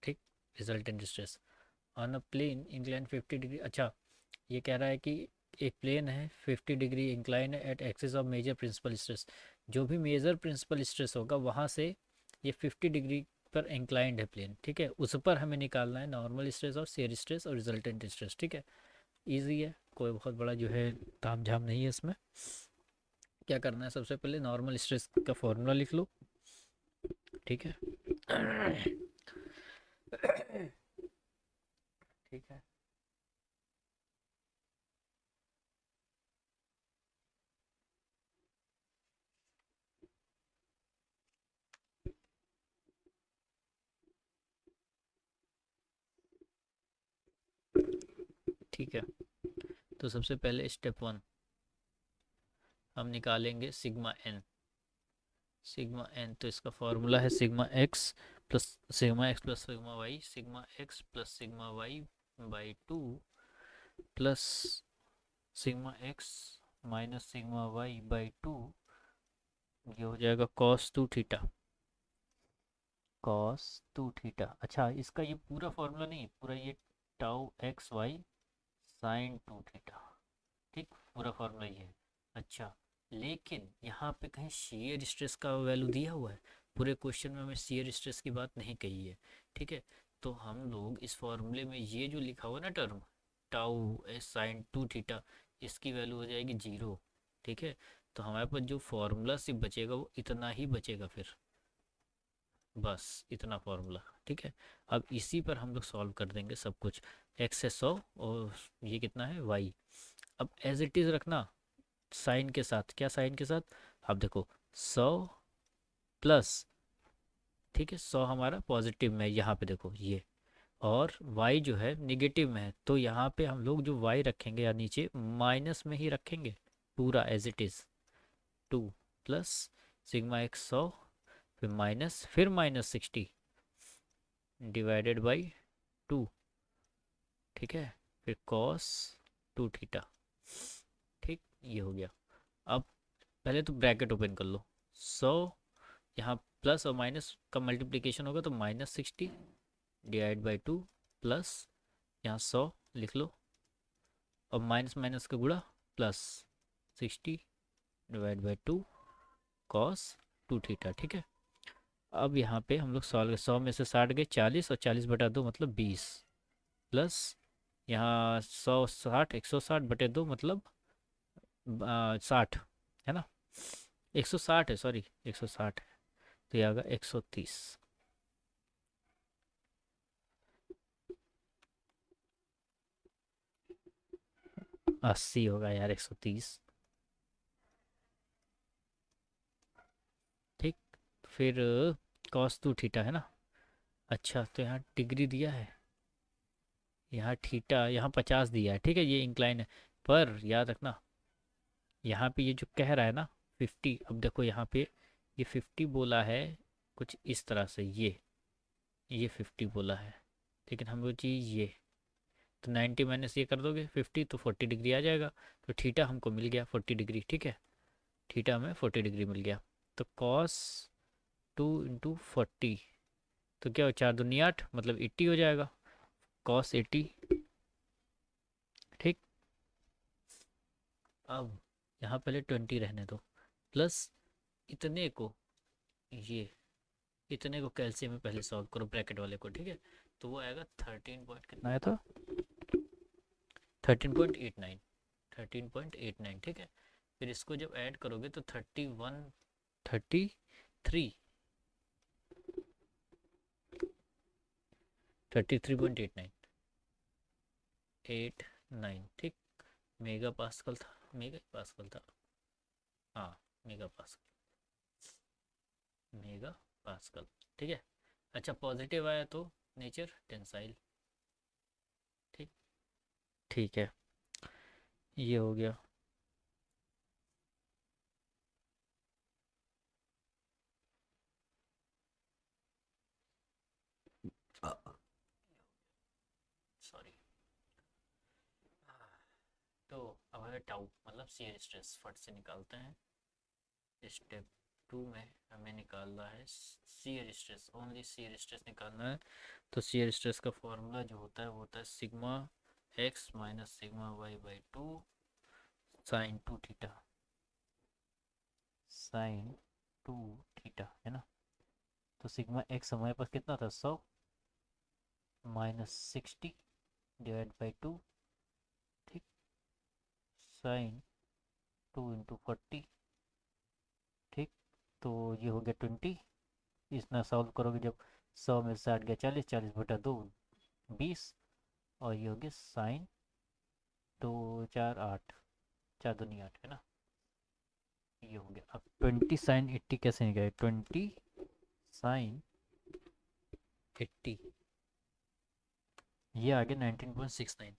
ठीक, resultant stress on a plane incline 50 degree. अच्छा, ये कह रहा है कि एक प्लेन है 50 degree incline at axis of major principal stress. जो भी मेजर प्रिंसिपल स्ट्रेस होगा वहाँ से ये 50 डिग्री पर इंक्लाइंड है प्लेन। ठीक है, उस पर हमें निकालना है नॉर्मल स्ट्रेस और शेयर स्ट्रेस और रिजल्टेंट स्ट्रेस। ठीक है, ईजी है, कोई बहुत बड़ा जो है ताम झाम नहीं है इसमें। क्या करना है, सबसे पहले नॉर्मल स्ट्रेस का फॉर्मूला लिख लो। ठीक है। ठीक है, ठीक है। तो सबसे पहले स्टेप 1 हम निकालेंगे सिग्मा एन। सिग्मा एन तो इसका फॉर्मूला है sigma x plus sigma y, sigma x plus sigma y by 2 plus sigma x minus sigma y by 2। ये हो जाएगा cos 2 थीटा, cos 2 थीटा। अच्छा, इसका ये पूरा फॉर्मूला नहीं, पूरा ये tau x y sine 2 theta. ठीक, पूरा फॉर्मूला ये है। अच्छा, लेकिन यहाँ पे कहीं शेयर स्ट्रेस का वैल्यू दिया हुआ है, पूरे क्वेश्चन में हमें शेयर स्ट्रेस की बात नहीं कही है। ठीक है, तो हम लोग इस फॉर्मूले में ये जो लिखा हुआ ना term tau s sine 2 theta, इसकी वैल्यू हो जाएगी 0। ठीक है, तो हमारे पास जो फॉर्मूला सिर्फ बचेगा वो इतना ही बचेगा फिर, बस इतना फॉर्मूला। ठीक है, अब इसी पर हम लोग सॉल्व कर देंगे सब कुछ। एक्स है 100 और ये कितना है वाई। अब एज इट इज़ रखना साइन के साथ। क्या साइन के साथ? अब देखो 100 प्लस, ठीक है 100 हमारा पॉजिटिव में है यहाँ पे देखो ये, और y जो है निगेटिव में है, तो यहाँ पे हम लोग जो y रखेंगे या नीचे माइनस में ही रखेंगे पूरा as it is. 2 plus sigma x 100, फिर माइनस 60 डिवाइडेड बाई 2। ठीक है, फिर कॉस 2 थीटा। ठीक, ये हो गया। अब पहले तो ब्रैकेट ओपन कर लो। 100 यहाँ प्लस और माइनस का मल्टीप्लिकेशन होगा तो माइनस 60 डिवाइड बाई 2 प्लस यहाँ 100 लिख लो, और माइनस माइनस का गुणा plus 60 divide by 2 cos 2 theta. ठीक है, अब यहाँ पे हम लोग सॉल्व, 100 में से 60 गए 40, और 40 बटा 2 मतलब 20, प्लस यहाँ 160, 160 बटे 2 मतलब 60 है ना, 160 है, सॉरी 160 है, तो ये आएगा 130। 80 होगा यार 130। ठीक, फिर कॉस 2 थीटा है ना। अच्छा, तो यहाँ डिग्री दिया है, यहाँ थीटा, यहाँ 50 दिया है। ठीक है, ये इंक्लाइन है, पर याद रखना यहाँ पे ये जो कह रहा है ना 50, अब देखो यहाँ पे ये 50 बोला है कुछ इस तरह से, ये 50 बोला है, लेकिन हमको चाहिए ये, तो 90 माइनस ये कर दोगे 50 तो 40 डिग्री आ जाएगा। तो थीटा हमको मिल गया 40 डिग्री। ठीक है, थीटा हमें 40 डिग्री मिल गया। तो कॉस 2 इंटू 40, तो क्या हो, 4 दूनी 8 मतलब 80 हो जाएगा, कॉस 80। ठीक, अब यहाँ पहले 20 रहने दो, प्लस इतने को, ये इतने को कैल्शियम में पहले सॉल्व करो ब्रैकेट वाले को। ठीक है, तो वो आएगा 13 पॉइंट कितना आया था, 13.89, 13.89। ठीक है, फिर इसको जब ऐड करोगे तो 31, 33, 33.89, 89। ठीक, मेगा पास्कल था, मेगा पास्कल था, हाँ मेगा पास्कल, मेगा पास्कल। ठीक है, अच्छा पॉजिटिव आया तो नेचर टेंसाइल। ठीक, ठीक है, ये हो गया। सॉरी, तो अब है टाउ मतलब शियर स्ट्रेस, फट से निकालते हैं। स्टेप 2 में हमें निकालना है shear stress, only shear stress निकालना है। तो शियर स्ट्रेस का फॉर्मूला जो होता है वो होता है sigma x minus sigma y by 2 sine 2 theta, sine 2 theta है ना। तो सिग्मा एक्स हमारे पास कितना था 100 माइनस 60 डिवाइड बाई 2, ठीक, साइन 2 इंटू 40। ठीक, तो ये हो गया 20। इतना सॉल्व करोगे जब 100 में से 60 गया 40, 40 बटा 2 20, और ये हो गया साइन 2 4 8, 4 दूनी 8 है ना, ये हो गया। अब 20 साइन 80 कैसे निकले, 20 साइन 80, ये आ गया 19.69।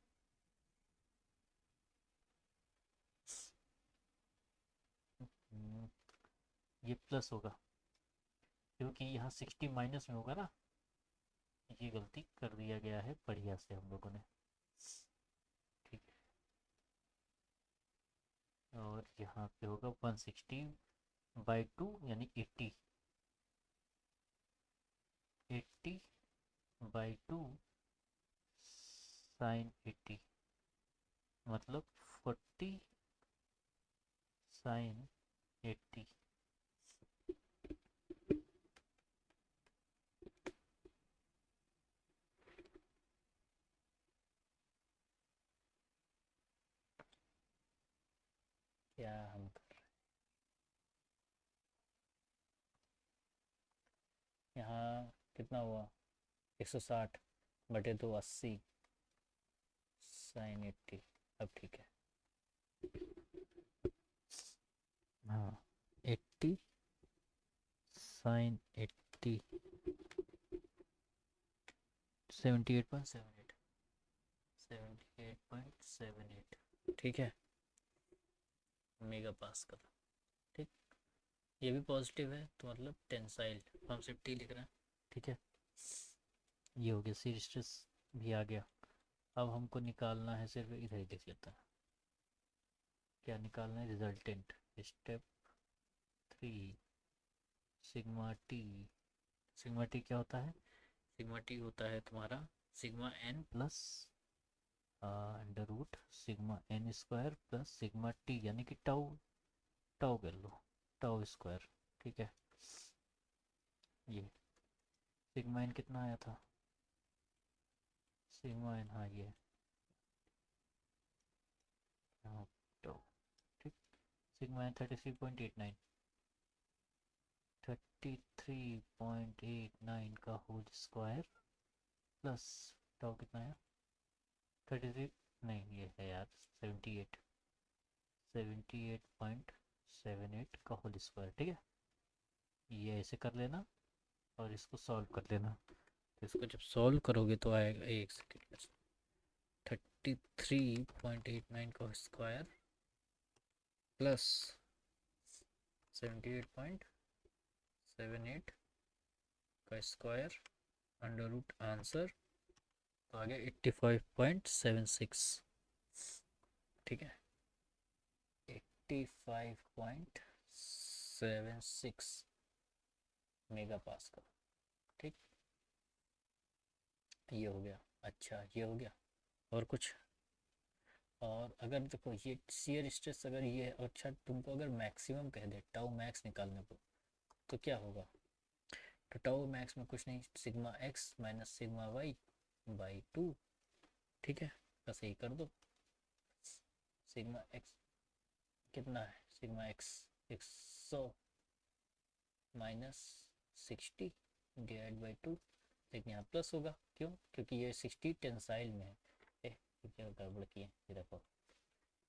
ये प्लस होगा क्योंकि यहाँ 60 माइनस में होगा ना, ये गलती कर दिया गया है बढ़िया से हम लोगों ने। ठीक है, और यहाँ पे होगा 160/2 यानी 80, 80/2 साइन 80 मतलब 40 साइन 80। क्या हम कितना हुआ 160 बटे 2 80 साइन 80। अब ठीक है, हाँ 80 साइन 80 78.78 78.78 ठीक है, मेगा पास्कल। ठीक, ये भी पॉजिटिव है तो मतलब टेंसाइल, हम सिर्फ टी लिख रहे हैं। ठीक है, ये हो गया, शीयर स्ट्रेस भी आ गया। अब हमको निकालना है, सिर्फ इधर ही देख लेते हैं क्या निकालना है। Resultant step 3 sigma t. Sigma t क्या होता है? सिग्मा टी होता है तुम्हारा sigma n plus under root sigma n square plus sigma t, यानी कि टाउ, टाउ कर लो, टाउ स्क्वायर। ठीक है, ये सिग्मा एन कितना आया था? सिग्मा एन, हाँ ये टाउ। ठीक, सिग्मा एन 33.89, 33.89 का होल स्क्वायर प्लस टाउ कितना है? 33, नहीं ये है यार 78, 78.78 का होल स्क्वायर। ठीक है, ये ऐसे कर लेना और इसको सॉल्व कर लेना। तो इसको जब सॉल्व करोगे तो आएगा, एक सेकेंड, 33.89 का स्क्वायर प्लस 78.78 का स्क्वायर अंडर रूट आंसर तो आ गया 85.76। ठीक है, 85.76 मेगा पास्कल। ठीक, ये हो गया। अच्छा ये हो गया, और कुछ? और अगर देखो ये शियर स्ट्रेस अगर ये, अच्छा तुमको अगर मैक्सिमम कह दे टाउ मैक्स निकालने को, तो क्या होगा? तो टाउ मैक्स में कुछ नहीं, sigma x minus sigma y by 2। ठीक है, बस यही कर दो। सिग्मा एक्स कितना है? Sigma x 100 minus 60 divide by 2, लेकिन यहाँ प्लस होगा, क्यों? क्योंकि ये 60 टेंसाइल में है। ये क्या गड़बड़ की है, ये देखो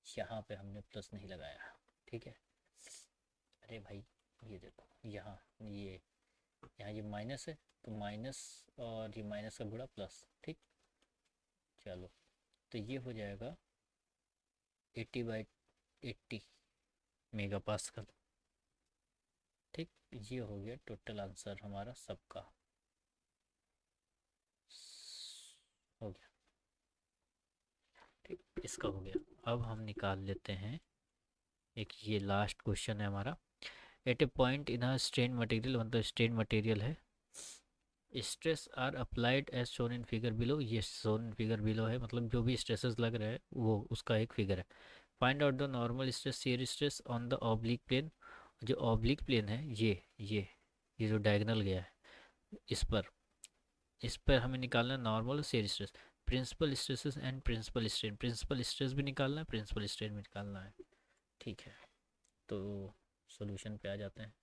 यहाँ पे हमने प्लस नहीं लगाया। ठीक है, अरे भाई ये देखो यहाँ, ये यहाँ ये माइनस है तो माइनस, और ये माइनस का गुणा प्लस। ठीक, चलो तो ये हो जाएगा 80/80 मेगा पास्कल। ठीक, ये हो गया टोटल आंसर हमारा सबका हो गया। ठीक, इसका हो गया। अब हम निकाल लेते हैं एक, ये लास्ट क्वेश्चन है हमारा। At a point in a strain material, मतलब स्ट्रेन मटेरियल है, stress are applied as shown in figure below. ये शोन इन फिगर बिलो है, मतलब जो भी स्ट्रेसेस लग रहे हैं वो उसका एक फिगर है। Find out the normal stress shear stress on the oblique plane. जो ऑब्लिक प्लेन है ये जो डायगोनल गया है इस पर हमें निकालना है normal shear stress, principal stresses and principal strain. Principal stress भी निकालना है, प्रिंसिपल स्ट्रेन भी निकालना है। ठीक है, तो सॉल्यूशन पे आ जाते हैं।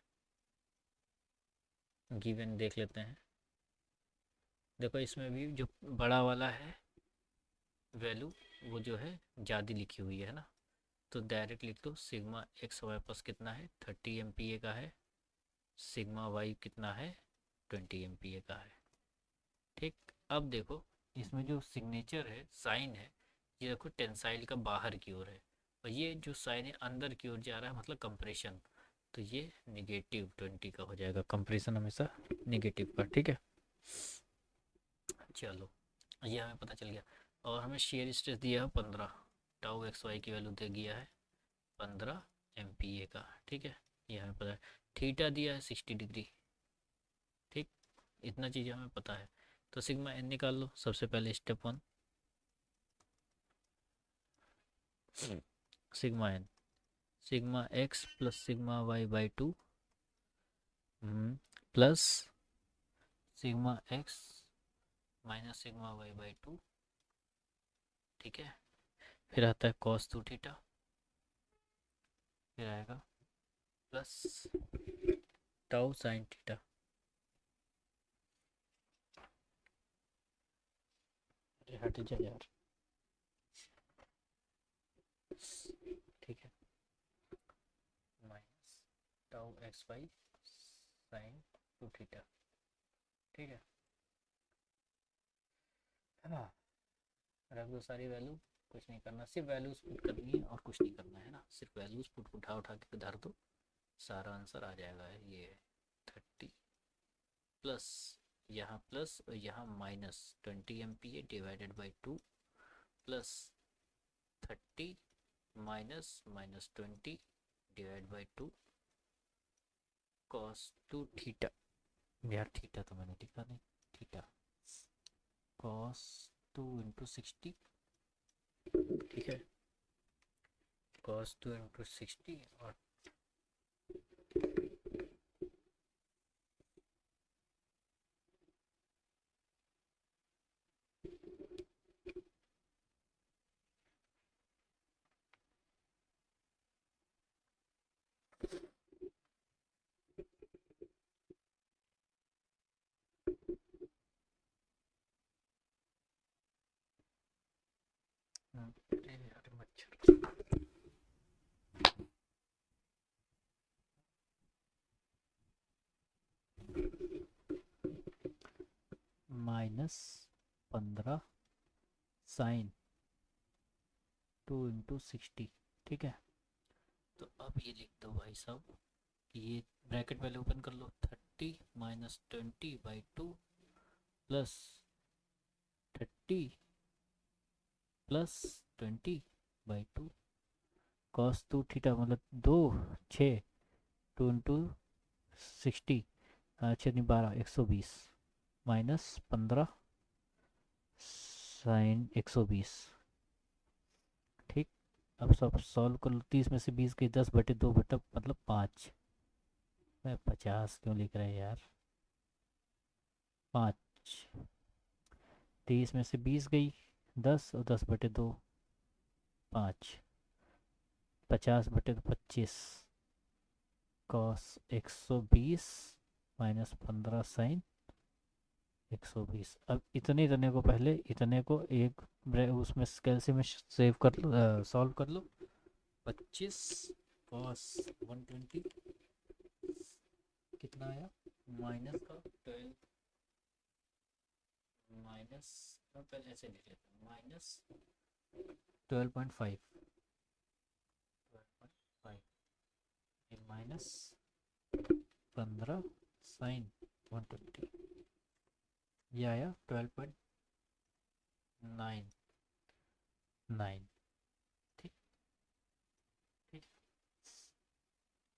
गिवन देख लेते हैं। देखो इसमें भी जो बड़ा वाला है वैल्यू, वो जो है ज़्यादा लिखी हुई है ना, तो डायरेक्ट लिख दो। सिग्मा एक्स हमारे पास कितना है 30 MPa का है, सिग्मा वाई कितना है 20 MPa का है। ठीक, अब देखो इसमें जो सिग्नेचर है, साइन है, ये देखो टेंसाइल का बाहर की ओर है, और ये जो साइन है अंदर की ओर जा रहा है, मतलब कंप्रेशन। तो ये -20 का हो जाएगा, कंप्रेशन हमेशा नेगेटिव का। ठीक है, चलो ये हमें पता चल गया। और हमें शेयर स्ट्रेस दिया है 15, टाउ एक्स वाई की वैल्यू दे दिया है 15 MPa का। ठीक है, ये हमें पता है। थीटा दिया है 60 डिग्री। ठीक, इतना चीज़ हमें पता है। तो सिग्मा एन निकाल लो सबसे पहले, step 1। Sigma n, sigma x plus sigma y by 2 plus sigma x minus sigma y by 2। ठीक है, फिर आता है कॉस 2 थीटा, फिर आएगा प्लस टाउ साइन थीटा। अरे हट जा यार। ठीक है, minus tau x y sine two theta. ठीक है, हाँ, रख दो सारी वैल्यू। कुछ नहीं करना, सिर्फ वैल्यूज पुट करनी है और कुछ नहीं करना है ना, सिर्फ वैल्यूज पुट उठा उठा के धर दो, सारा आंसर आ जाएगा। ये 30 प्लस, यहाँ प्लस और यहाँ minus 20 MPa divided by 2 plus 30 minus minus 20 divide by 2 cos 2 theta. यार थीटा तो मैंने लिखा नहीं, थीटा कॉस 2 × 60। ठीक है, कॉस 2 × 60 और अरे यार मच्छर। -15 साइन 2 × 60। ठीक है, तो अब ये लिख दो भाई साहब, ये ब्रैकेट पहले ओपन कर लो, 30 minus 20/2 plus 30 plus 20/2 cos 2 theta, मतलब 2 6 2 × 60, 6 नहीं 12 120 -15 साइन 120। ठीक, अब सब सॉल्व कर लो, 30 में से 20 गई, 10/2 बटा मतलब 5। मैं 50 क्यों लिख रहे हैं यार, 5। 30 में से 20 गई 10 और 10/2 5, 50/25 कॉस 120 -15 साइन 120। अब इतने इतने को पहले, इतने को एक उसमें कैलसी में सेव कर लो, सॉल्व कर लो। 25 कॉस 120 कितना आया, माइनस का 12, माइनस, पहले ऐसे लिख लेते हैं, -12.5, 12.5 माइनस 15 साइन 120, ये आया 12.99। ठीक, ठीक।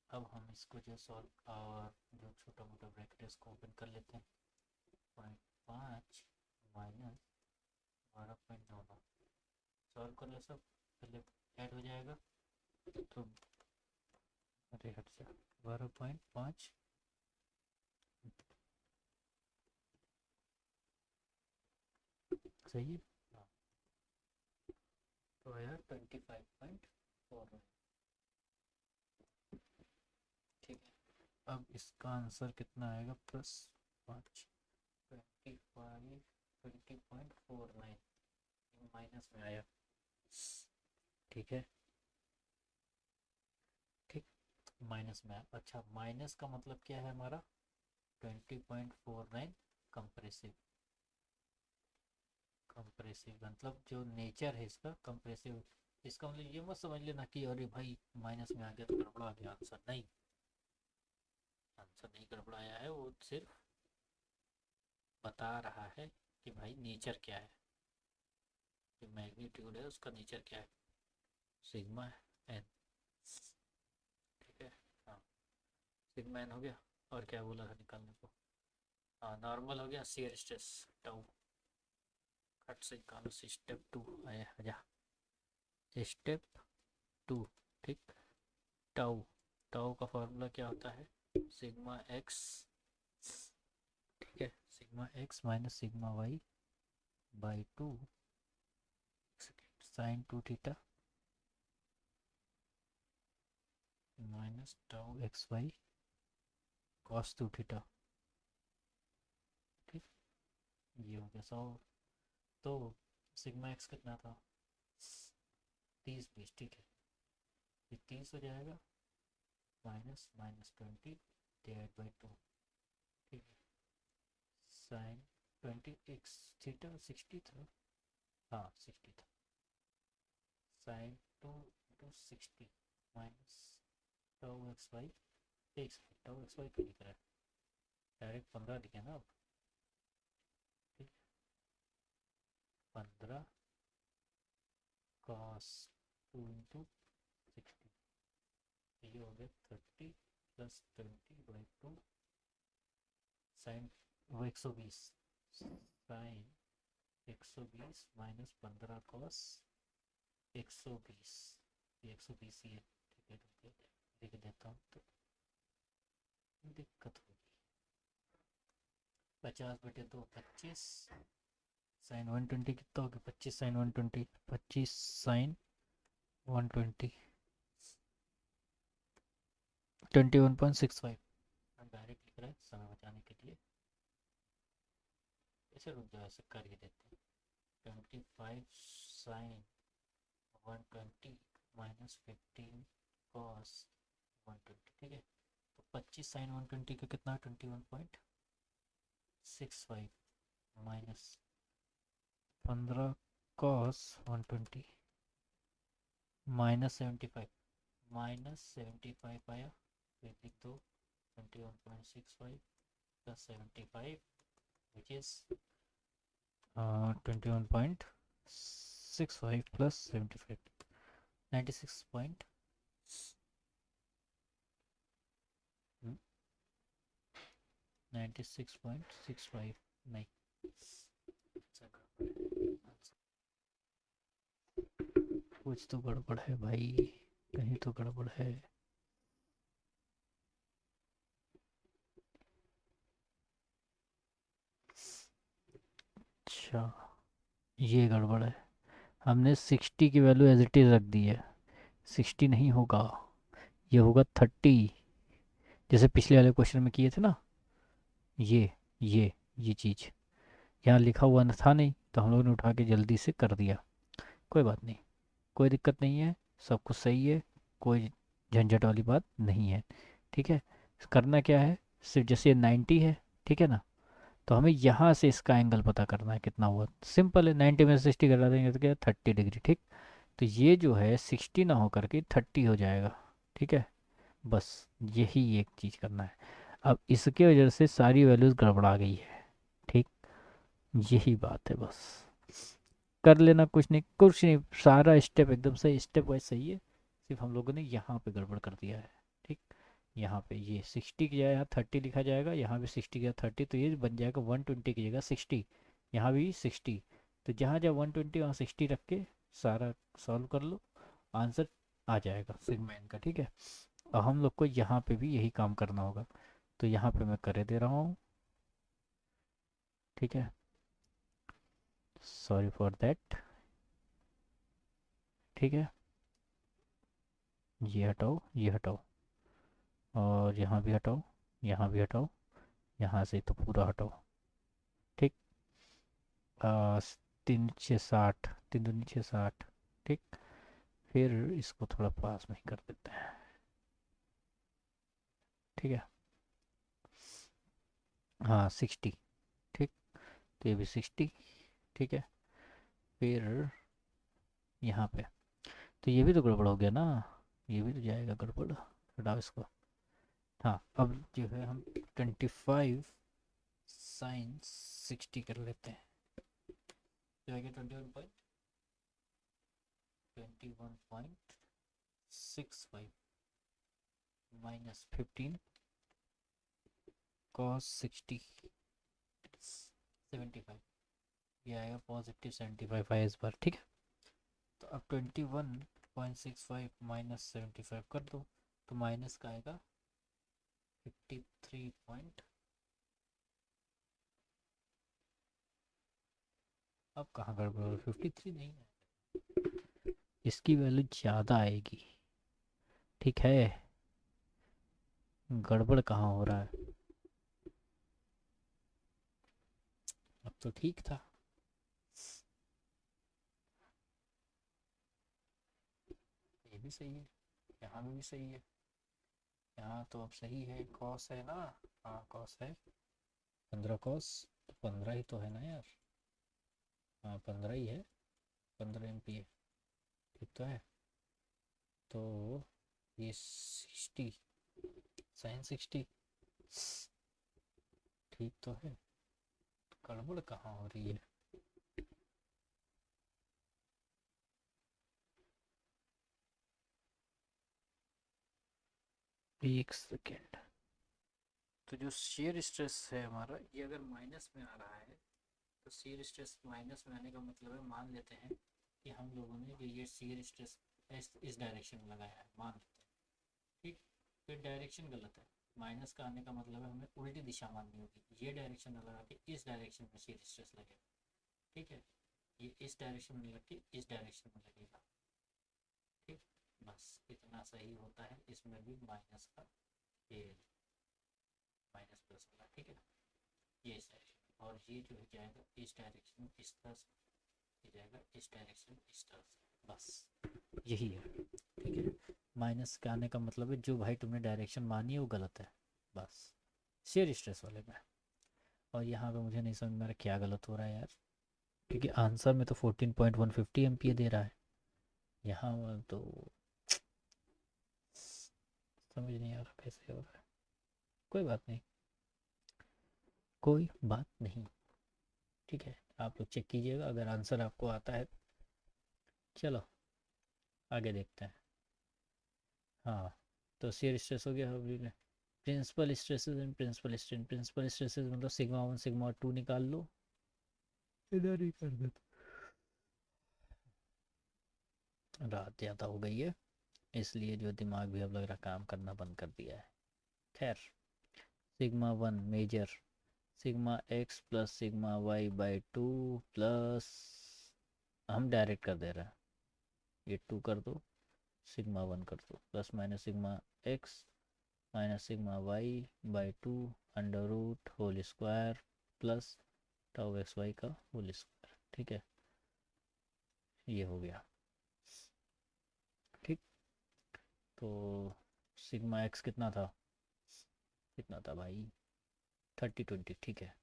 अब हम इसको जो सॉल्व और जो छोटा मोटा ब्रैकेट है उसको ओपन कर लेते हैं। 0.5 माइनस 12.99 सॉल्व कर लो सब, पहले ऐड हो जाएगा तो, अरे हट जा, 12.5 सही है, हाँ, तो आया 25.4। ठीक है, अब इसका आंसर कितना आएगा, +5 25 20.49 माइनस में आया। ठीक है, ठीक, माइनस में आया। अच्छा, माइनस का मतलब क्या है हमारा, 20.49 कंप्रेसिव, कंप्रेसिव मतलब जो नेचर है इसका कंप्रेसिव। इसका मतलब ये मत समझ लेना कि अरे भाई माइनस में आ गया तो गड़बड़ा गया आंसर, नहीं, आंसर नहीं गड़बड़ाया है, वो सिर्फ बता रहा है कि भाई नेचर क्या है, जो मैग्नीट्यूड है उसका नेचर क्या है, सिग्मा एन। ठीक है, हाँ, सिग्मा एन हो गया। और क्या बोला था निकालने को, हाँ नॉर्मल हो गया, शियर स्ट्रेस टाउ, कट से निकालो, स्टेप 2 आया, जा स्टेप 2। ठीक, टाउ, टाउ का फॉर्मूला क्या होता है, सिग्मा एक्स। ठीक है, sigma x minus sigma y by 2 sine 2 theta minus tau x y cos 2 theta. ठीक, ये हो गया 100। तो सिग्मा एक्स कितना था, 30 20, ठीक है, ये 30 हो जाएगा, माइनस माइनस 20 डिवाइड बाई 2, ठीक है, साइन 20 एक्स थीटा 60 था, हाँ 60 था, sine 2 into 60 minus tau x y, एक सेकेंड, टाउ एक्स वाई क्यों लिख रहा है, डायरेक्ट 15 लिखे ना अब, ठीक, 15 कॉस 2 इंटू 60, ये हो गया 30 प्लस 20/2 साइन वो 120, साइन 120 माइनस 15 कॉस 120, ये 120 ही है, ठीक है, लिख देता हूँ तो दिक्कत होगी, 50/2 25, साइन 120 कितना हो गया, 25 साइन 120, 25 साइन 120, 21.65, हम डायरेक्ट लिख रहे हैं समय बचाने के लिए, ऐसे रुक जाओ, ऐसे कर ही देते हैं, 25 साइन 120 माइनस 15 कॉस 120, ठीक है, तो 25 साइन 120 का कितना, 21.65 माइनस 15 कॉस 120 माइनस 75, माइनस 75 आया, फिर लिख दो 21.65 plus 75 which is 21.65 plus 75, 96 point 96.65, नहीं, कुछ तो गड़बड़ है भाई, कहीं तो गड़बड़ है, अच्छा ये गड़बड़ है, हमने 60 की वैल्यू एज इट इज़ रख दी है, 60 नहीं होगा, ये होगा 30, जैसे पिछले वाले क्वेश्चन में किए थे ना, ये ये चीज़ यहाँ लिखा हुआ न था नहीं, तो हम लोगों ने उठा के जल्दी से कर दिया, कोई बात नहीं, कोई दिक्कत नहीं है, सब कुछ सही है, कोई झंझट वाली बात नहीं है, ठीक है, करना क्या है, सिर्फ जैसे ये 90 है, ठीक है ना, तो हमें यहाँ से इसका एंगल पता करना है कितना हुआ, सिंपल है, 90 में से 60 घटा देंगे तो क्या 30 डिग्री, ठीक, तो ये जो है 60 ना होकर के 30 हो जाएगा, ठीक है, बस यही एक चीज़ करना है, अब इसके वजह से सारी वैल्यूज़ गड़बड़ा गई है, ठीक, यही बात है बस, कर लेना, कुछ नहीं, सारा स्टेप एकदम सही, स्टेप वाइज सही है, सिर्फ हम लोगों ने यहाँ पे गड़बड़ कर दिया है, ठीक, यहाँ पे ये 60 की जगह यहाँ 30 लिखा जाएगा, यहाँ भी 60 की जगह 30, तो ये बन जाएगा 120 की जगह 60, यहाँ भी 60, तो जहाँ जहाँ 120 वहाँ 60 रख के सारा सॉल्व कर लो, आंसर आ जाएगा सिग्मा एन का, ठीक है, और हम लोग को यहाँ पे भी यही काम करना होगा, तो यहाँ पे मैं करे दे रहा हूँ, ठीक है, सॉरी फॉर दैट, ठीक है, ये हटाओ, ये हटाओ, और यहाँ भी हटाओ, यहाँ भी हटाओ, यहाँ से तो पूरा हटाओ, ठीक, 3 6 60, 3 2 6 60, ठीक, फिर इसको थोड़ा पास में ही कर देते हैं, ठीक है, हाँ 60, ठीक, तो ये भी 60, ठीक है, फिर यहाँ पे, तो ये भी तो गड़बड़ हो गया ना, ये भी तो जाएगा गड़बड़, हटाओ इसको, हाँ अब जो है हम 25 साइन 60 कर लेते हैं, जो है 21.65 माइनस 15 कॉस 60 75, ये आएगा पॉजिटिव 75 आया इस बार, ठीक है, तो अब 21.65 माइनस 75 कर दो, तो माइनस का आएगा 53 पॉइंट, अब कहाँ गड़बड़, 53 नहीं है, इसकी वैल्यू ज़्यादा आएगी, ठीक है, गड़बड़ कहाँ हो रहा है, अब तो ठीक था, भी सही है, यहाँ भी सही है। यहाँ तो अब सही है, कॉस है ना। हाँ कॉस है, 15 कॉस, तो 15 ही तो है ना यार। हाँ 15 ही है, 15 एम पी है, ठीक तो है। तो ये 60 साइन 60 ठीक तो है। गड़बड़ कहाँ हो रही है? एक सेकेंड। तो जो शेयर स्ट्रेस है हमारा, ये अगर माइनस में आ रहा है, तो शेयर स्ट्रेस माइनस में आने का मतलब है, मान लेते हैं कि हम लोगों ने ये शेयर स्ट्रेस इस डायरेक्शन में लगाया है, मान लेते हैं। ठीक, फिर डायरेक्शन गलत है। माइनस का आने का मतलब है हमें उल्टी दिशा माननी होगी, ये डायरेक्शन में लगा के इस डायरेक्शन में शेयर स्ट्रेस लगेगा। ठीक है, ये इस डायरेक्शन में लग के इस डायरेक्शन में लगेगा। ठीक, बस इतना सही होता है। इसमें भी माइनस का ये माइनस प्लस वाला, ठीक है, ये इस डायरेक्शन, और ये जो है जाएगा इस डायरेक्शन में इस तरह से, ये जाएगा इस डायरेक्शन में इस तरह से, बस यही है। ठीक है, माइनस का आने का मतलब है जो भाई तुमने डायरेक्शन मानी है वो गलत है, बस शेयर स्ट्रेस वाले में। और यहाँ पे मुझे नहीं समझ में आ रहा क्या गलत हो रहा है यार, क्योंकि आंसर में तो 14.150 एम्पियर दे रहा है, यहाँ तो समझ नहीं आ रहा कैसे हो रहा है। कोई बात नहीं, कोई बात नहीं, ठीक है, आप लोग चेक कीजिएगा अगर आंसर आपको आता है। चलो आगे देखते हैं। हाँ, तो शेयर स्ट्रेस हो गया अभी ने। Principal stresses and principal strain, principal stresses मतलब सिग्मा 1 सिग्मा 2 निकाल लो, इधर ही कर देते। रात ज़्यादा हो गई है, इसलिए जो दिमाग भी अब लग रहा काम करना बंद कर दिया है। खैर, sigma 1 major, sigma x plus sigma y by 2 plus, हम डायरेक्ट कर दे रहे हैं, ये 2 कर दो, सिग्मा 1 कर दो, plus minus sigma x minus sigma y by 2 under root whole square plus tau x y का होल स्क्वायर। ठीक है, ये हो गया। ठीक, तो सिग्मा एक्स कितना था, कितना था भाई, 30 20, ठीक है।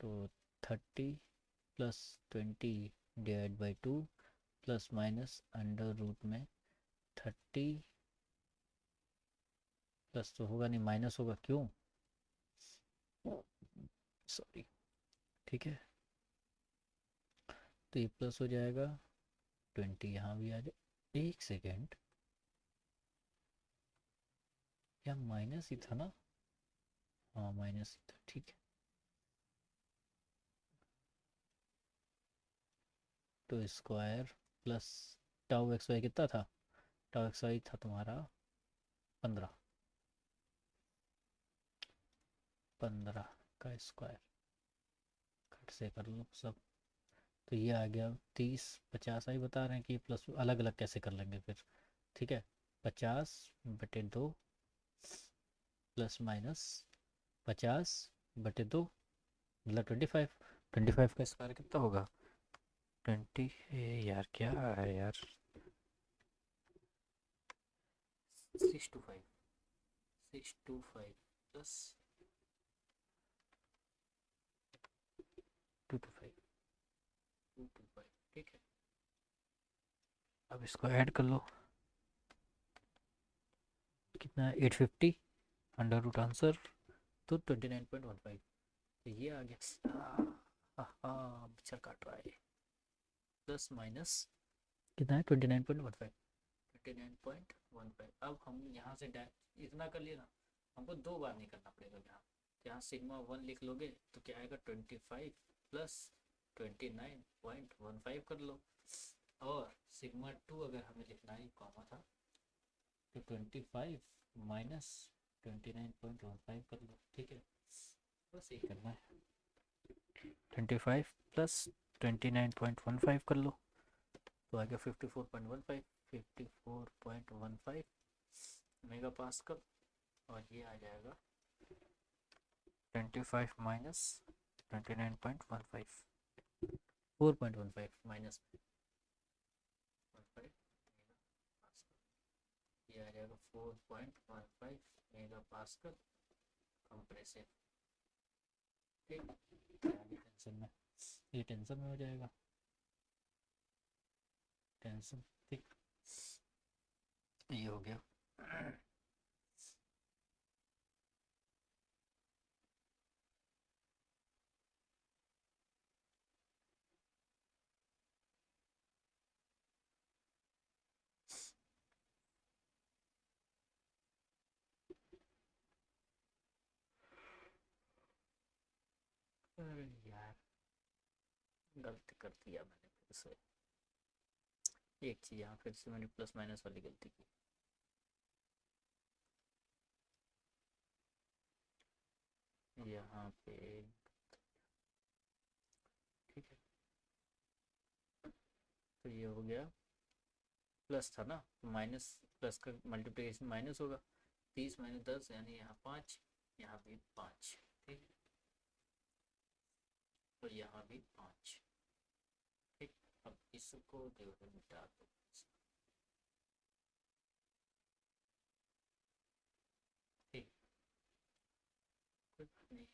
तो 30 plus 20 divide by 2 plus minus under root में 30 प्लस तो होगा नहीं, माइनस होगा, क्यों, सॉरी। ठीक है, तो ये प्लस हो जाएगा, 20 यहाँ भी आ जाए, एक सेकेंड, या माइनस ही था ना, हाँ माइनस ही था, ठीक है। तो square plus tau x y कितना था, टाउ एक्स वाई था तुम्हारा 15, 15 का स्क्वायर, कट से कर लो सब, तो ये आ गया 30, 50 आई बता रहे हैं कि प्लस अलग अलग कैसे कर लेंगे फिर। ठीक है, 50/2 प्लस माइनस 50/2 मतलब 25, 25 का स्क्वायर कितना होगा, 20, यार क्या है यार, 625, 625 प्लस 225, 225, ठीक है। अब इसको ऐड कर लो, कितना है 850 अंडर रूट आंसर, तो 29.15, तो ये आ गया। हाँ पिक्चर काट रहा है, प्लस माइनस कितना है 29.15, 29.15। अब हम यहाँ से इतना कर लिए ना, हमको दो बार नहीं करना पड़ेगा। यहाँ यहाँ सिग्मा 1 लिख लोगे तो क्या आएगा 25 प्लस 29.15 कर लो, और सिग्मा 2 अगर हमें लिखना है, कॉमा था, तो 25 माइनस 29.15 कर लो। ठीक है, बस यही करना है, 25 प्लस 29.15 कर लो, तो आ गया 54.15, 54.15 मेगा पास्कल। और ये आ जाएगा 25 माइनस 29.15, 4.15 माइनस 15 ये आ जाएगा 4.15 मेगा पास्कल कंप्रेसिव। ठीक, आगे टेंशन में, ये टेंशन में हो जाएगा, टेंशन। ठीक, ये हो गया। अरे यार, गलती कर दिया मैंने फिर से। एक चीज़ यहाँ फिर से मैंने प्लस माइनस वाली गलती की। यहाँ पे ठीक है, तो ये हो गया, प्लस था ना, माइनस प्लस का मल्टीप्लिकेशन माइनस होगा। 30 - 10 यानी यहाँ 5, यहाँ भी 5। ठीक, तो यहाँ भी 5। ठीक, अब इसको जो है मिटा दो। ठीक, कुछ नहीं,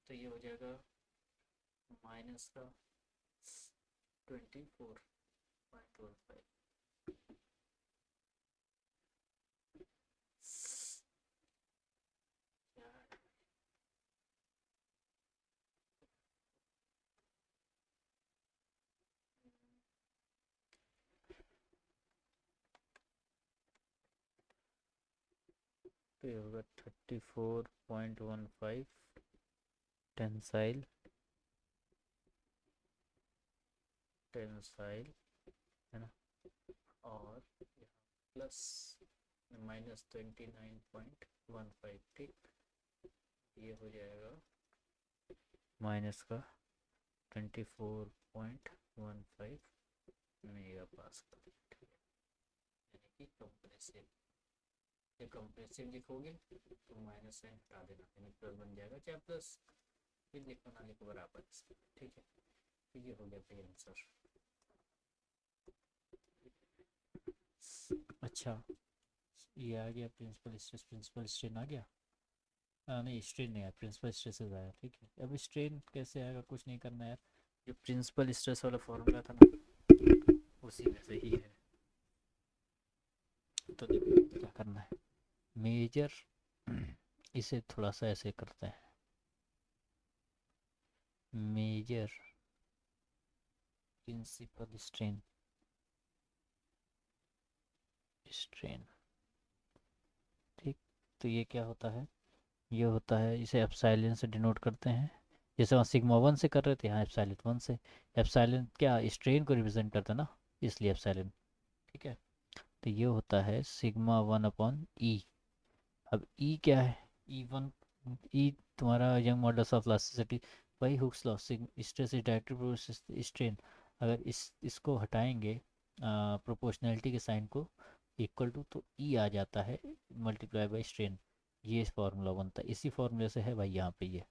तो ये हो जाएगा माइनस का 24.15। तो ये होगा 34.15 टेंसाइल, टेंसाइल है ना, और प्लस -29.15। ठीक, ये हो जाएगा माइनस का 24.15 मेगा पास्कल। ठीक है, यानी कि कंप्रेसिव। ये कंप्रेसिव लिखोगे तो माइनस साइन हटा देना, यानी प्लस बन जाएगा, चाहे प्लस फिर लिखो ना लिखो बराबर। ठीक है, तो ये हो गया भाई आंसर। अच्छा, ये आ गया प्रिंसिपल स्ट्रेस, प्रिंसिपल स्ट्रेन आ गया। नहीं, स्ट्रेन नहीं आया, प्रिंसिपल स्ट्रेसेस आया। ठीक है, अब स्ट्रेन कैसे आएगा, कुछ नहीं करना यार, जो प्रिंसिपल स्ट्रेस वाला फॉर्मूला था ना उसी में से ही है। तो देखो क्या करना है, मेजर इसे थोड़ा सा ऐसे करते हैं, मेजर प्रिंसिपल स्ट्रेन, स्ट्रेन। ठीक, तो ये क्या होता है, ये होता है, इसे एप्सिलॉन से डिनोट करते हैं, जैसे वहाँ सिग्मा 1 से कर रहे थे, यहाँ एप्सिलॉन 1 से। एप्सिलॉन क्या स्ट्रेन को रिप्रेजेंट करता है ना, इसलिए एप्सिलॉन। ठीक है, तो ये होता है सिग्मा 1/E। अब ई क्या है, E1, ई तुम्हारा यंग मॉडल्स ऑफ इलास्टिसिटी, वही Hooke's law, stress is directly proportional strain. अगर इसको हटाएंगे प्रोपोर्शनैलिटी के साइन को इक्वल टू, तो ई आ जाता है मल्टीप्लाई बाई स्ट्रेन। ये फार्मूला बनता है, इसी फार्मूले से है भाई, यहाँ पे ये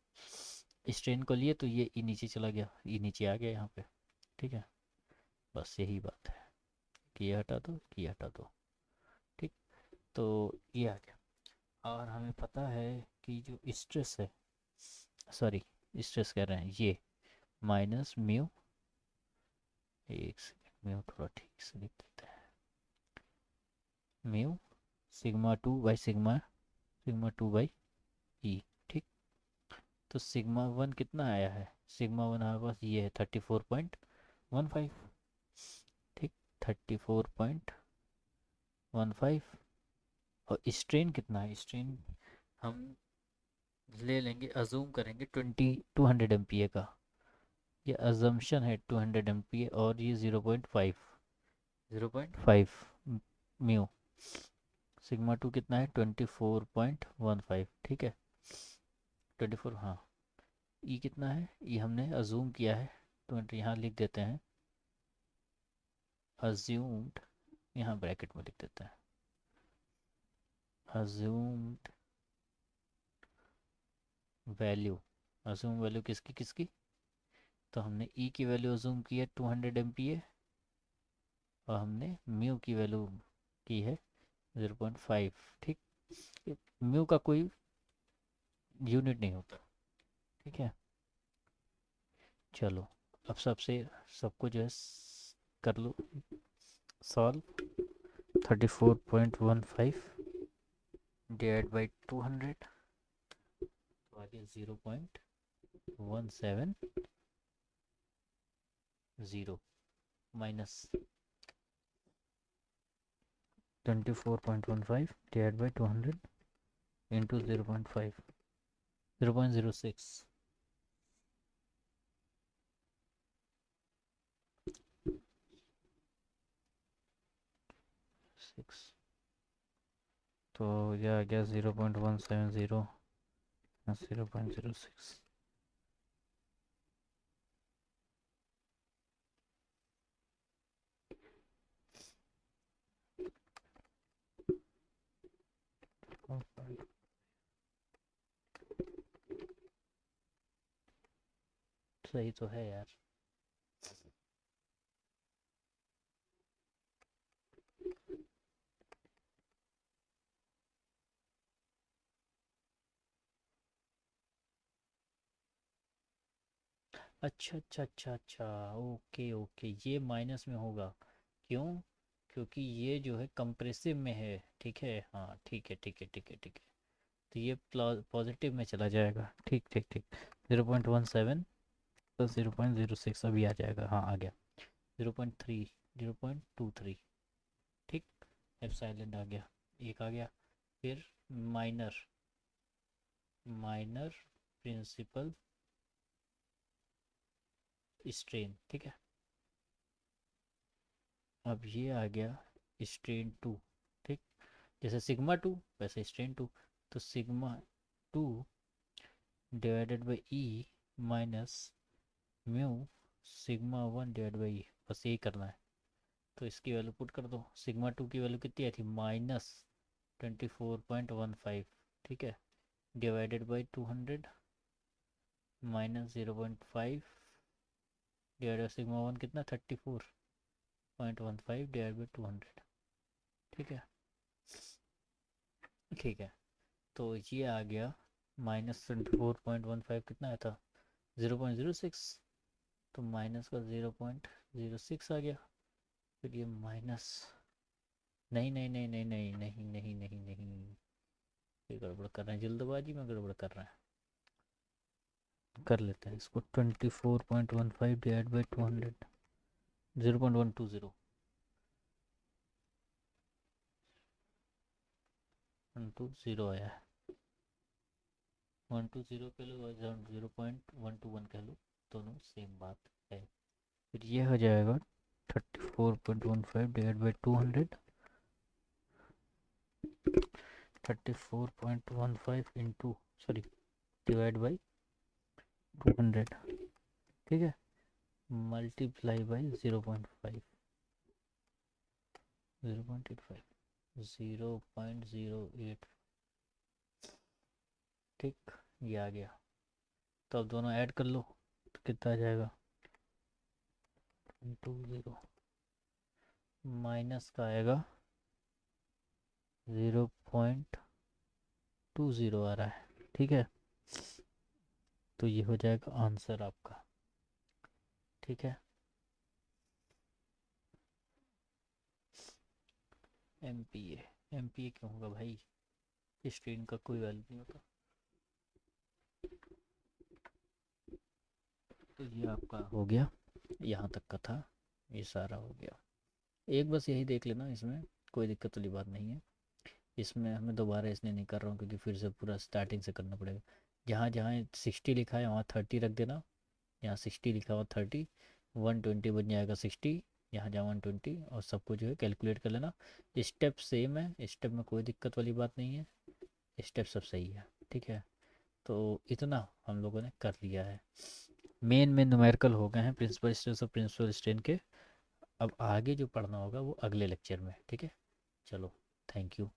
स्ट्रेन को लिए तो ये ई नीचे चला गया, ई नीचे आ गया यहाँ पे। ठीक है, बस यही बात है कि ये हटा दो, कि ये हटा दो। ठीक, तो ये आ गया। और हमें पता है कि जो स्ट्रेस है, सॉरी स्ट्रेस कह रहे हैं, ये माइनस म्यू, एक सेकेंड, म्यू थोड़ा ठीक से लिख देते हैं, mu sigma 2 by sigma, sigma 2/E। ठीक, तो सिग्मा 1 कितना आया है, सिग्मा 1 हमारे पास ये है 34.15। ठीक, 34.15, और स्ट्रेन कितना है, स्ट्रेन हम ले लेंगे, अजूम करेंगे 200 MPa का, ये अजम्पशन है 200 MPa, और ये 0.5 म्यू। सिग्मा 2 कितना है 24.15। ठीक है, 24, हाँ। ई कितना है, ई हमने अजूम किया है 20, यहाँ लिख देते हैं अज्यूम्ड, यहाँ ब्रैकेट में लिख देते हैं अज्यूम्ड वैल्यू। अज्यूम वैल्यू किसकी किसकी, तो हमने ई की वैल्यू अज्यूम की है 200 MPa, और हमने म्यू की वैल्यू की है 0.5, ठीक। म्यू का कोई यूनिट नहीं होता, ठीक है। चलो अब सबसे सबको जो है कर लो सॉल्व। 34.15 डिवाइड बाई 200 तो आ गया 0.170 माइनस 24.15 डिवाइड बाई 200 इंटू 0.5, 0.06। 6 तो यह आ गया 0.170 0.06। सही तो है यार। अच्छा अच्छा अच्छा अच्छा, ओके ओके, ये माइनस में होगा। क्यों? क्योंकि ये जो है कंप्रेसिव में है, ठीक है। हाँ ठीक है ठीक है ठीक है ठीक है। तो ये पॉजिटिव में चला जाएगा, ठीक ठीक ठीक। 0.17 प्लस 0.06 अभी आ जाएगा, हाँ आ गया। 0.3, 0.23, ठीक। एप्सिलॉन आ गया, एक आ गया। फिर माइनर, माइनर प्रिंसिपल स्ट्रेन, ठीक है। अब ये आ गया स्ट्रेन टू, ठीक। जैसे सिग्मा टू वैसे स्ट्रेन टू। तो sigma two divided by E minus mu sigma one divide by E, बस यही करना है। तो इसकी वैल्यू पुट कर दो। सिग्मा टू की वैल्यू कितनी आई थी? माइनस 24.15, ठीक है। Divided by 200 minus 0.5 divide by sigma one कितना? 34.15 डिवाइड बाई 200, ठीक है। ठीक है, तो ये आ गया -24.15 कितना आया था? 0.06। तो माइनस का 0.06 आ गया। फिर ये माइनस, नहीं नहीं नहीं नहीं नहीं नहीं नहीं नहीं नहीं, ये गड़बड़ कर रहे हैं, जल्दबाजी में गड़बड़ कर रहे हैं। कर लेते हैं इसको। 24.15 डिवाइड बाई 200, 0.120, 120 आया है। 120 कह लो, 0.121 कह लो, दोनों सेम बात है। फिर ये हो जाएगा 34.15 divide by 200, 34.15 into, sorry, divide by 200, ठीक है। मल्टीप्लाई बाई 0.5, 0.85, 0.08, ठीक। ये आ गया। तो अब दोनों ऐड कर लो तो कितना आ जाएगा? 20 माइनस का आएगा 0.20 आ रहा है, ठीक है। तो ये हो जाएगा आंसर आपका, ठीक है। M P A, M P A क्यों होगा भाई? इस ट्रेन का कोई वैल्यू नहीं होता। तो ये आपका हो गया, यहाँ तक का था, ये सारा हो गया। एक बस यही देख लेना, इसमें कोई दिक्कत वाली बात नहीं है। इसमें हमें दोबारा इसलिए नहीं कर रहा हूँ क्योंकि फिर से पूरा स्टार्टिंग से करना पड़ेगा। जहाँ जहाँ 60 लिखा है वहाँ 30 रख देना। यहाँ 60 लिखा हुआ 30, 120 बन जाएगा 60, यहाँ जहाँ 120, और सबको जो है कैलकुलेट कर लेना। स्टेप सेम है, स्टेप में कोई दिक्कत वाली बात नहीं है, स्टेप सब सही है, ठीक है। तो इतना हम लोगों ने कर लिया है। मेन में न्यूमेरिकल हो गए हैं प्रिंसिपल स्ट्रेन और प्रिंसिपल स्ट्रेन के। अब आगे जो पढ़ना होगा वो अगले लेक्चर में, ठीक है। चलो, थैंक यू।